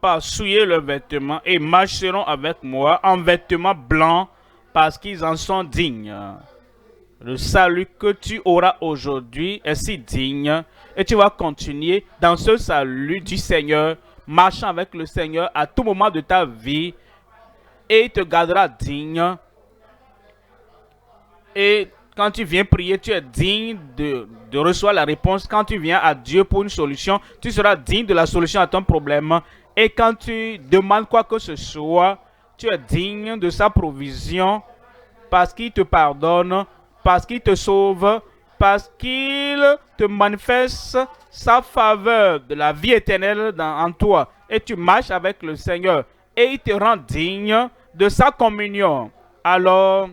Speaker 1: pas souillé leurs vêtements et marcheront avec moi en vêtements blancs parce qu'ils en sont dignes. Le salut que tu auras aujourd'hui est si digne et tu vas continuer dans ce salut du Seigneur, marchant avec le Seigneur à tout moment de ta vie et il te gardera digne. Et quand tu viens prier, tu es digne de recevoir la réponse. Quand tu viens à Dieu pour une solution, tu seras digne de la solution à ton problème. Et quand tu demandes quoi que ce soit, tu es digne de sa provision parce qu'il te pardonne, parce qu'il te sauve, parce qu'il te manifeste sa faveur de la vie éternelle en toi. Et tu marches avec le Seigneur et il te rend digne de sa communion. Alors,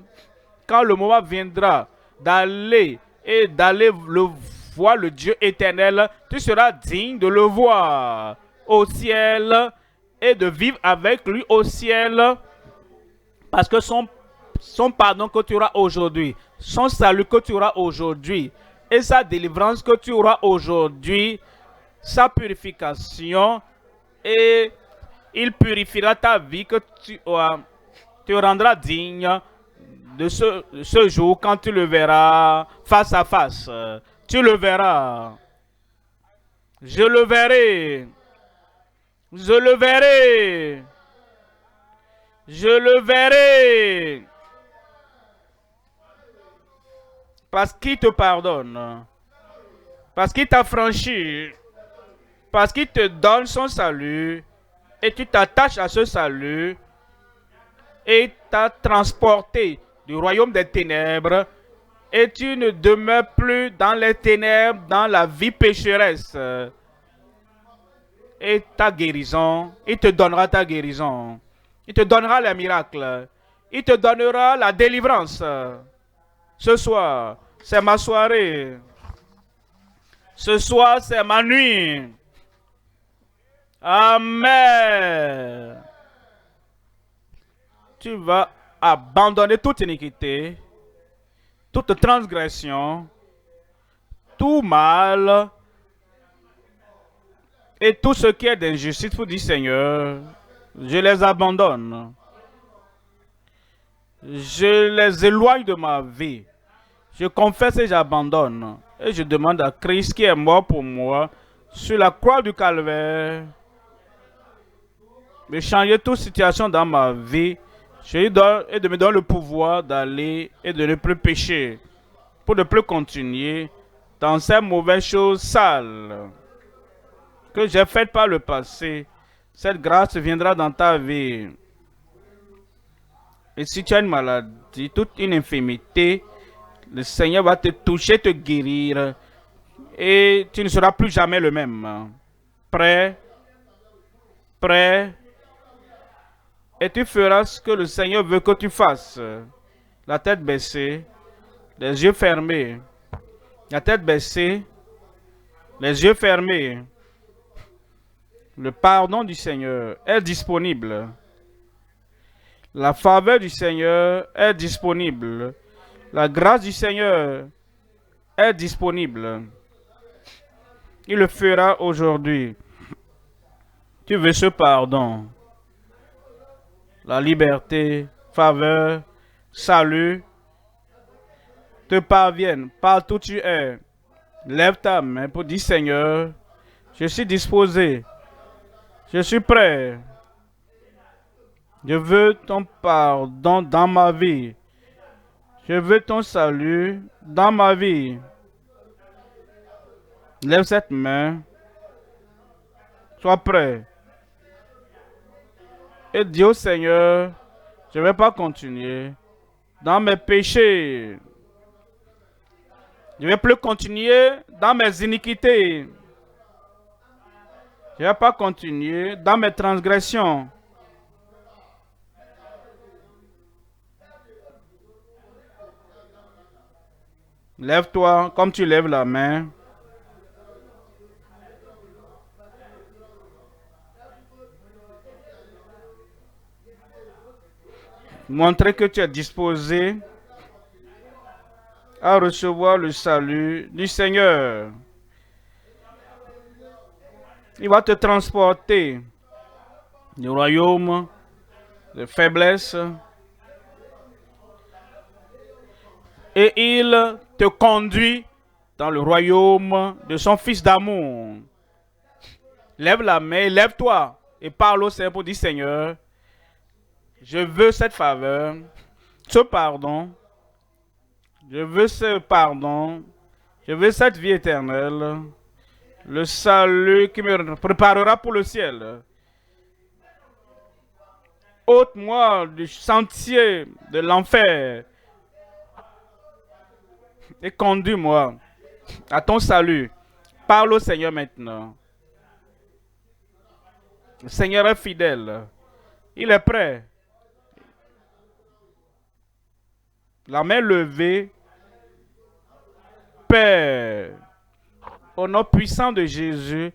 Speaker 1: quand le moment viendra d'aller le voir le Dieu éternel, tu seras digne de le voir au ciel et de vivre avec lui au ciel parce que son pardon que tu auras aujourd'hui, son salut que tu auras aujourd'hui et sa délivrance que tu auras aujourd'hui, sa purification et il purifiera ta vie que tu te rendra digne de ce jour quand tu le verras face à face. Tu le verras. Je le verrai. Je le verrai. Je le verrai. Parce qu'il te pardonne. Parce qu'il t'a franchi. Parce qu'il te donne son salut. Et tu t'attaches à ce salut. Et t'a transporté du royaume des ténèbres. Et tu ne demeures plus dans les ténèbres, dans la vie pécheresse. Et ta guérison, il te donnera ta guérison. Il te donnera les miracles. Il te donnera la délivrance. Ce soir, c'est ma soirée. Ce soir, c'est ma nuit. Amen. Tu vas abandonner toute iniquité, toute transgression, tout mal et tout ce qui est d'injustice pour dire Seigneur, je les abandonne. Je les éloigne de ma vie. Je confesse et j'abandonne. Et je demande à Christ qui est mort pour moi sur la croix du calvaire de changer toute situation dans ma vie. Je lui donne et de me donner le pouvoir d'aller et de ne plus pécher. Pour ne plus continuer dans ces mauvaises choses sales que j'ai faites par le passé. Cette grâce viendra dans ta vie. Et si tu as une maladie, toute une infirmité, le Seigneur va te toucher, te guérir. Et tu ne seras plus jamais le même. Prêt? Prêt? Et tu feras ce que le Seigneur veut que tu fasses. La tête baissée, les yeux fermés. La tête baissée, les yeux fermés. Le pardon du Seigneur est disponible. La faveur du Seigneur est disponible. La grâce du Seigneur est disponible. Il le fera aujourd'hui. Tu veux ce pardon. La liberté, faveur, salut te parviennent partout où tu es. Lève ta main pour dire Seigneur, je suis disposé. Je suis prêt. Je veux ton pardon dans ma vie. Je veux ton salut dans ma vie. Lève cette main. Sois prêt. Et dis au Seigneur, je ne vais pas continuer dans mes péchés. Je ne vais plus continuer dans mes iniquités. Je ne vais pas continuer dans mes transgressions. Lève-toi comme tu lèves la main. Montrer que tu es disposé à recevoir le salut du Seigneur. Il va te transporter du royaume de faiblesse et il te conduit dans le royaume de son Fils d'amour. Lève la main, lève-toi et parle au Seigneur pour dire Seigneur, je veux cette faveur, ce pardon, je veux ce pardon, je veux cette vie éternelle, le salut qui me préparera pour le ciel. Ôte-moi du sentier de l'enfer et conduis-moi à ton salut. Parle au Seigneur maintenant. Le Seigneur est fidèle. Il est prêt. La main levée. Père, au nom puissant de Jésus,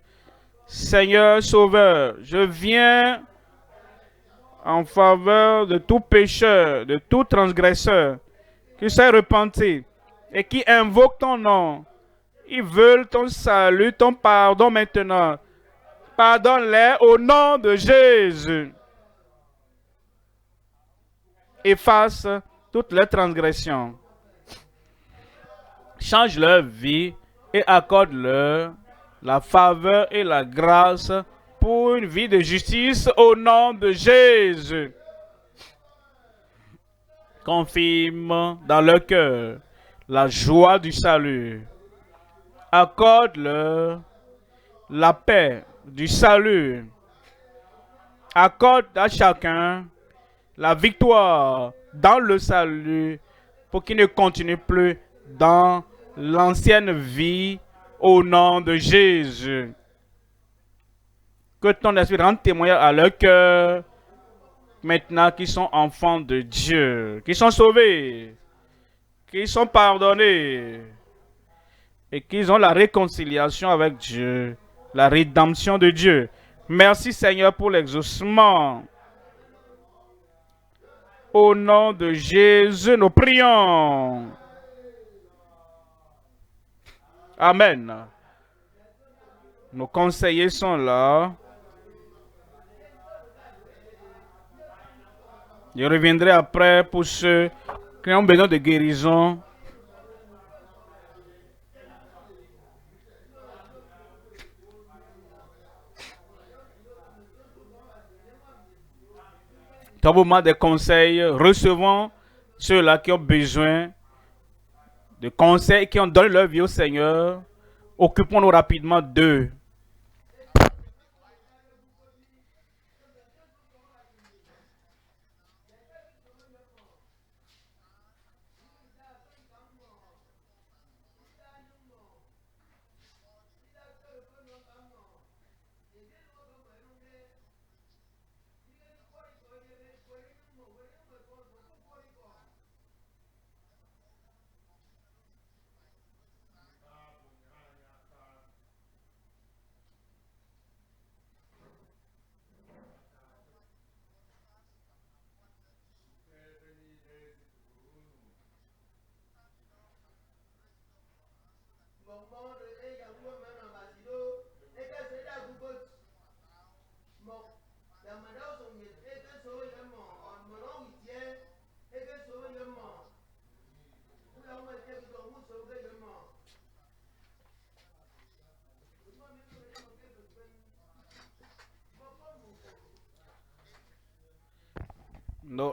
Speaker 1: Seigneur Sauveur, je viens en faveur de tout pécheur, de tout transgresseur qui s'est repenti et qui invoque ton nom. Ils veulent ton salut, ton pardon maintenant. Pardonne-les au nom de Jésus. Efface toutes les transgressions. Change leur vie et accorde-leur la faveur et la grâce pour une vie de justice au nom de Jésus. Confirme dans leur cœur la joie du salut. Accorde-leur la paix du salut. Accorde à chacun la victoire dans le salut pour qu'il ne continue plus dans l'ancienne vie au nom de Jésus. Que ton esprit rende témoignage à leur cœur maintenant qu'ils sont enfants de Dieu, qu'ils sont sauvés, qu'ils sont pardonnés et qu'ils ont la réconciliation avec Dieu, la rédemption de Dieu. Merci Seigneur pour l'exaucement. Au nom de Jésus, nous prions. Amen. Nos conseillers sont là. Je reviendrai après pour ceux qui ont besoin de guérison. Dans le moment des conseils, recevons ceux-là qui ont besoin de conseils, qui ont donné leur vie au Seigneur. Occupons-nous rapidement d'eux.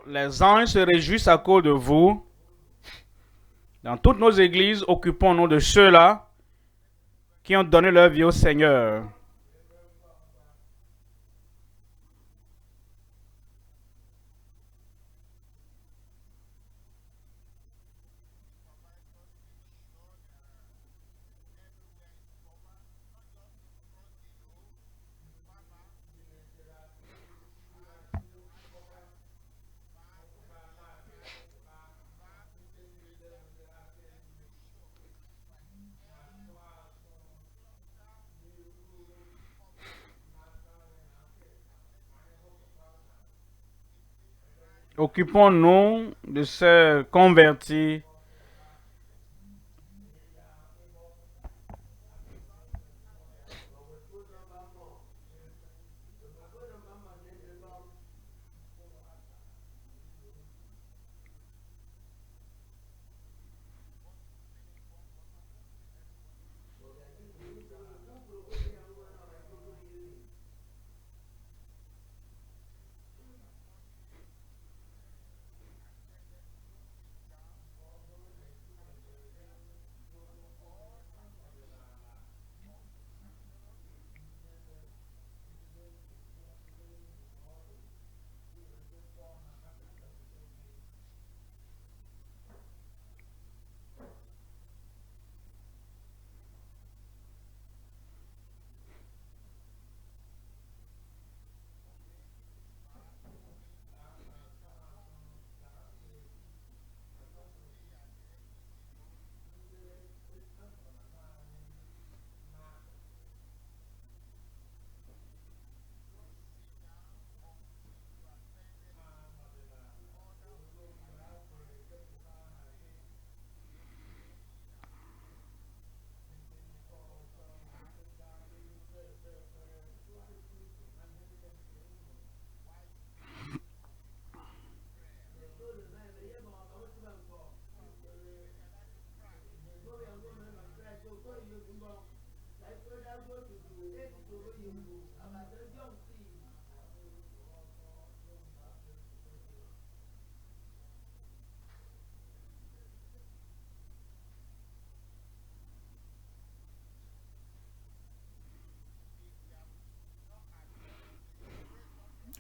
Speaker 1: Les anges se réjouissent à cause de vous. Dans toutes nos églises, occupons-nous de ceux-là qui ont donné leur vie au Seigneur. Occupons-nous de ces convertis.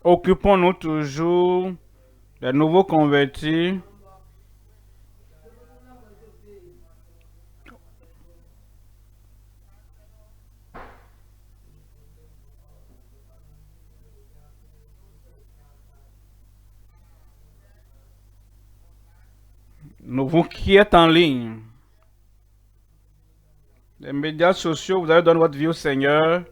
Speaker 1: Occupons-nous toujours des nouveaux convertis. Vous qui êtes en ligne, les médias sociaux, vous allez donner votre vie au Seigneur.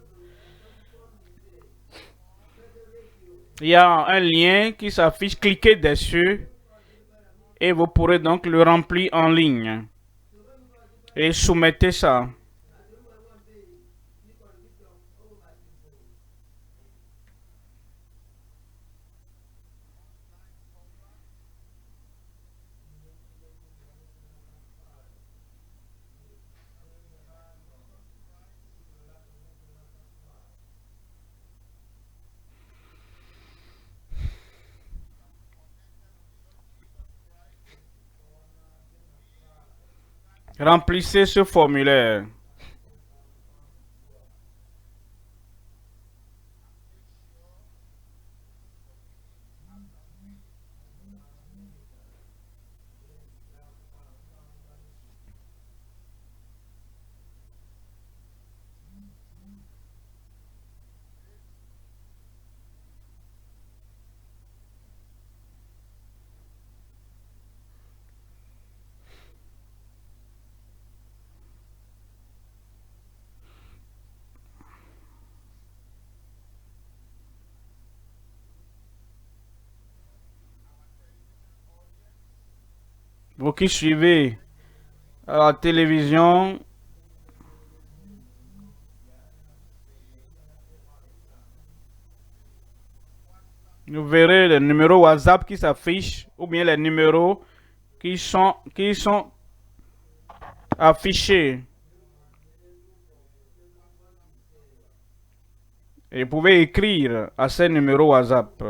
Speaker 1: Il y a un lien qui s'affiche, cliquez dessus et vous pourrez donc le remplir en ligne. Et soumettez ça. Remplissez ce formulaire. Vous qui suivez à la télévision, vous verrez les numéros WhatsApp qui s'affichent ou bien les numéros qui sont affichés. Et vous pouvez écrire à ces numéros WhatsApp.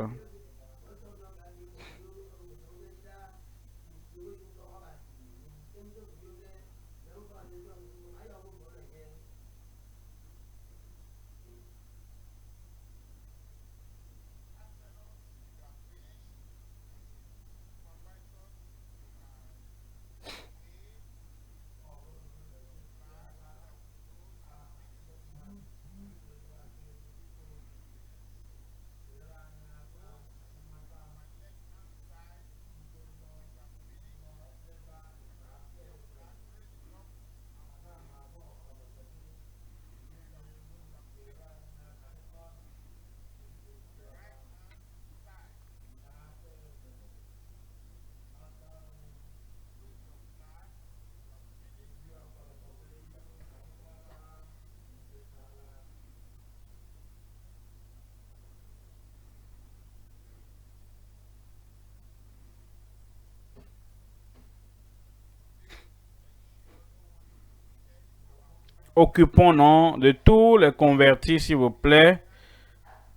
Speaker 1: Occupons-nous de tous les convertis, s'il vous plaît,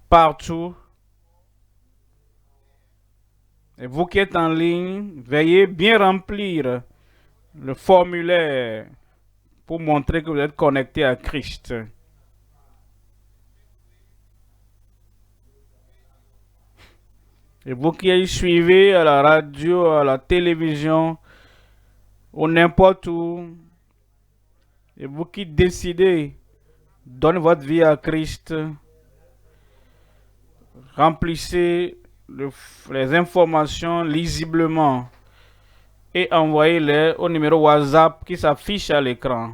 Speaker 1: partout. Et vous qui êtes en ligne, veuillez bien remplir le formulaire pour montrer que vous êtes connecté à Christ. Et vous qui suivez à la radio, à la télévision, ou n'importe où, et vous qui décidez de donner votre vie à Christ, remplissez les informations lisiblement et envoyez-les au numéro WhatsApp qui s'affiche à l'écran.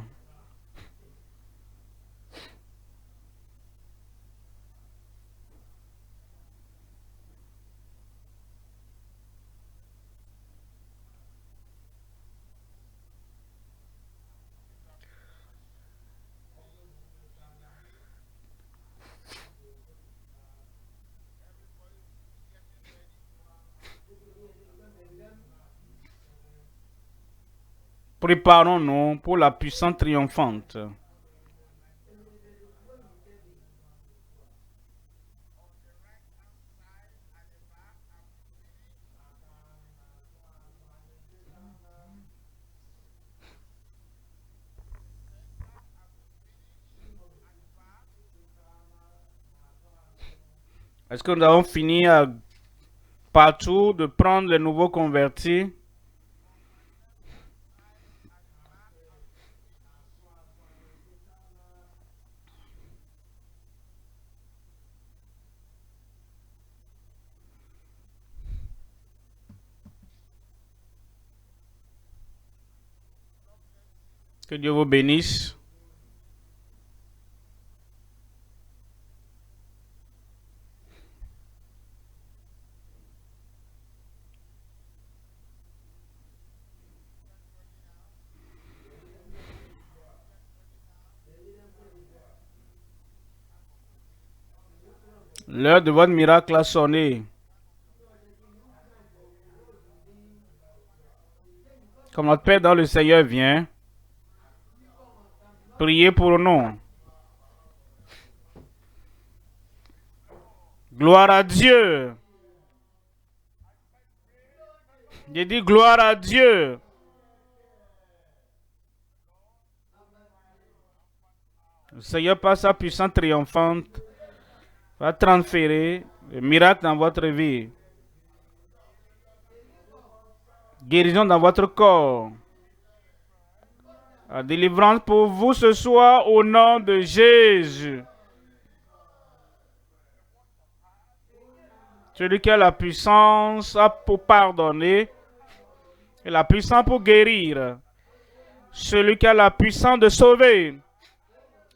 Speaker 1: Préparons-nous pour la puissance triomphante. Est-ce que nous avons fini partout de prendre les nouveaux convertis? Que Dieu vous bénisse. L'heure de votre miracle a sonné. Comme notre Père dans le Seigneur vient, priez pour nous. Gloire à Dieu. J'ai dit gloire à Dieu. Le Seigneur, par sa puissance triomphante, va transférer le miracle dans votre vie. Guérison dans votre corps. La délivrance pour vous ce soir au nom de Jésus. Celui qui a la puissance pour pardonner et la puissance pour guérir. Celui qui a la puissance de sauver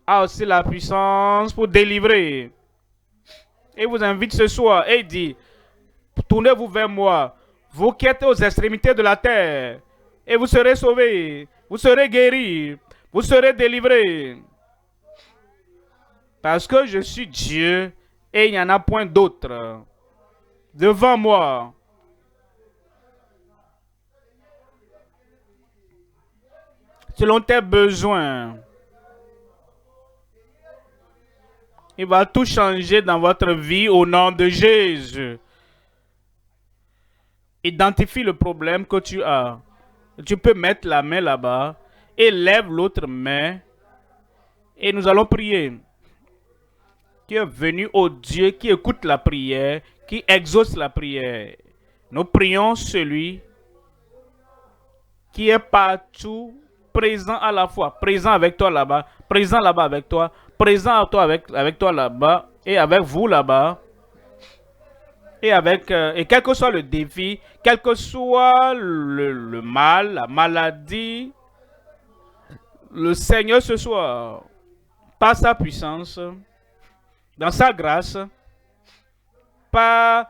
Speaker 1: a aussi la puissance pour délivrer. Et vous invite ce soir et dit, tournez-vous vers moi, vous qui êtes aux extrémités de la terre, et vous serez sauvés, vous serez guéris, vous serez délivrés. Parce que je suis Dieu et il n'y en a point d'autre devant moi. Selon tes besoins, il va tout changer dans votre vie au nom de Jésus. Identifie le problème que tu as. Tu peux mettre la main là-bas et lève l'autre main et nous allons prier. Qui est venu au Dieu qui écoute la prière, qui exauce la prière. Nous prions celui qui est partout, présent à la fois, présent avec toi là-bas, présent là-bas avec toi, présent à toi avec toi là-bas et avec vous là-bas. Et quel que soit le défi, quel que soit le mal, la maladie, le Seigneur ce soir, par sa puissance, dans sa grâce, par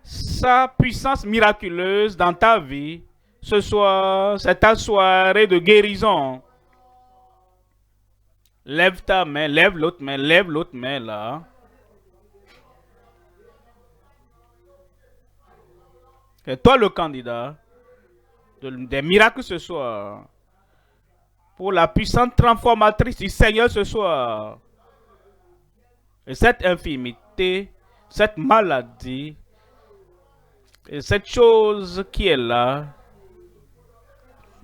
Speaker 1: sa puissance miraculeuse dans ta vie, ce soir, c'est ta soirée de guérison. Lève ta main, lève l'autre main là. C'est toi le candidat des miracles ce soir. Pour la puissante transformatrice du Seigneur ce soir. Et cette infirmité, cette maladie, et cette chose qui est là,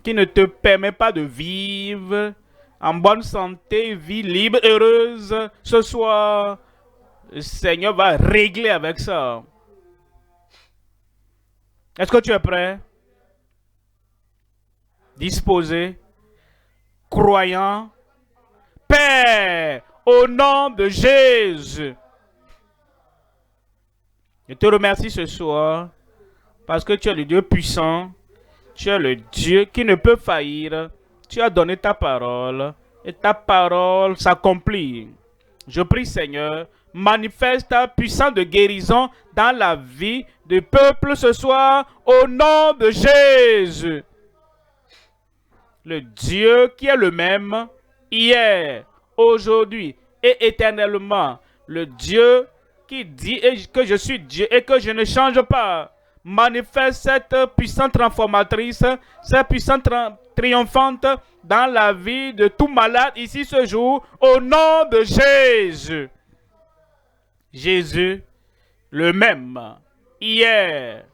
Speaker 1: qui ne te permet pas de vivre en bonne santé, vie libre, heureuse, ce soir, le Seigneur va régler avec ça. Est-ce que tu es prêt? Disposé? Croyant? Père, au nom de Jésus. Je te remercie ce soir parce que tu es le Dieu puissant. Tu es le Dieu qui ne peut faillir. Tu as donné ta parole et ta parole s'accomplit. Je prie, Seigneur, manifeste ta puissance de guérison dans la vie du peuple ce soir au nom de Jésus. Le Dieu qui est le même hier, aujourd'hui et éternellement. Le Dieu qui dit que je suis Dieu et que je ne change pas. Manifeste cette puissance transformatrice, cette puissance triomphante dans la vie de tout malade ici ce jour, au nom de Jésus. Jésus, le même, hier,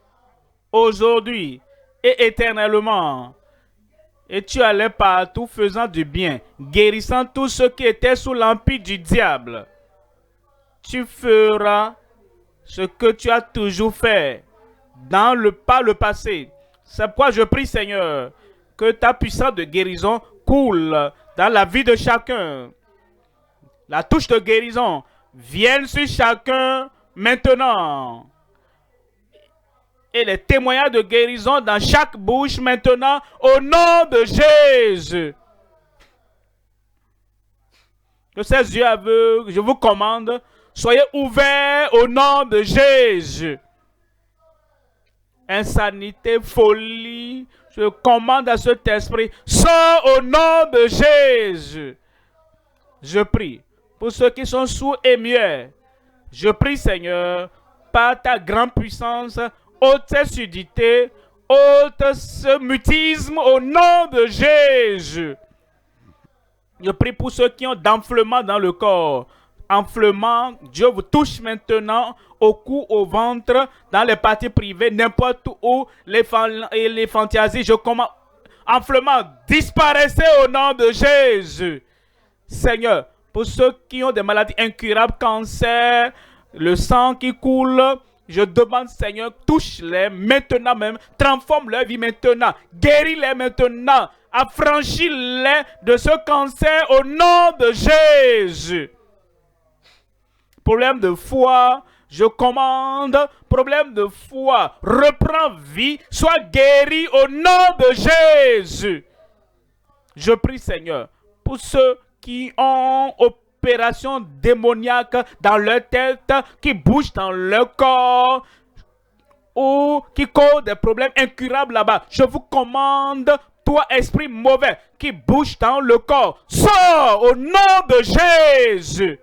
Speaker 1: aujourd'hui et éternellement. Et tu allais partout faisant du bien, guérissant tous ceux qui étaient sous l'empire du diable. Tu feras ce que tu as toujours fait par le passé. C'est pourquoi je prie, Seigneur, que ta puissance de guérison coule dans la vie de chacun. La touche de guérison vienne sur chacun maintenant. Et les témoignages de guérison dans chaque bouche maintenant au nom de Jésus. Que ces yeux aveugles, je vous commande, soyez ouverts au nom de Jésus. Insanité, folie, je commande à cet esprit, sors au nom de Jésus. Je prie pour ceux qui sont sourds et muets. Je prie, Seigneur, par ta grande puissance, ôte cette surdité, ôte ce mutisme au nom de Jésus. Je prie pour ceux qui ont d'enflement dans le corps. Enflement, Dieu vous touche maintenant au cou, au ventre, dans les parties privées, n'importe où, les fantaisies. Je commande, enflement, disparaissez au nom de Jésus. Seigneur, pour ceux qui ont des maladies incurables, cancer, le sang qui coule, je demande, Seigneur, touche-les maintenant même, transforme leur vie maintenant, guéris-les maintenant, affranchis-les de ce cancer au nom de Jésus. Problème de foi, je commande, problème de foi, reprends vie, sois guéri au nom de Jésus. Je prie, Seigneur, pour ceux qui ont opération démoniaque dans leur tête, qui bougent dans leur corps, ou qui causent des problèmes incurables là-bas. Je vous commande, toi esprit mauvais, qui bouge dans le corps, sors au nom de Jésus.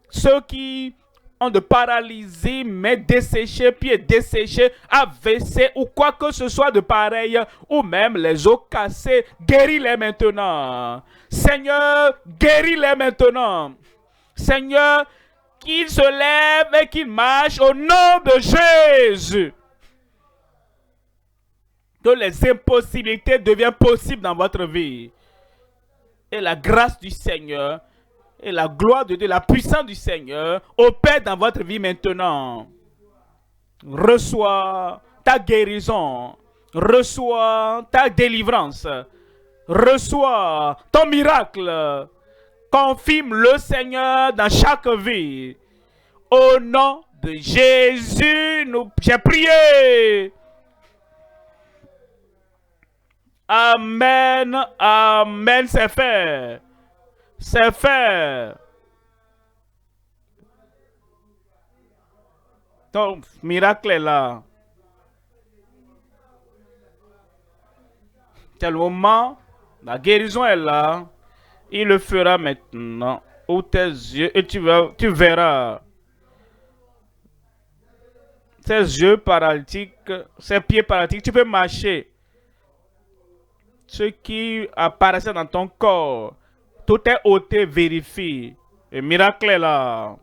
Speaker 1: Ceux qui ont de paralysie, mais desséchés, pieds desséchés, AVC ou quoi que ce soit de pareil, ou même les os cassés, guéris-les maintenant. Seigneur, guéris-les maintenant. Seigneur, qu'ils se lèvent et qu'ils marchent au nom de Jésus. Que les impossibilités deviennent possibles dans votre vie. Et la grâce du Seigneur et la gloire de Dieu, la puissance du Seigneur opère dans votre vie maintenant. Reçois ta guérison. Reçois ta délivrance. Reçois ton miracle. Confirme le Seigneur dans chaque vie. Au nom de Jésus, j'ai prié. Amen, amen, c'est fait. C'est fait. Ton miracle est là. C'est le moment. La guérison est là. Il le fera maintenant. Ouvre tes yeux et tu verras. Ses yeux paralytiques, ses pieds paralytiques, tu peux marcher. Ce qui apparaissait dans ton corps, tout est ôté, vérifie. Le miracle est là.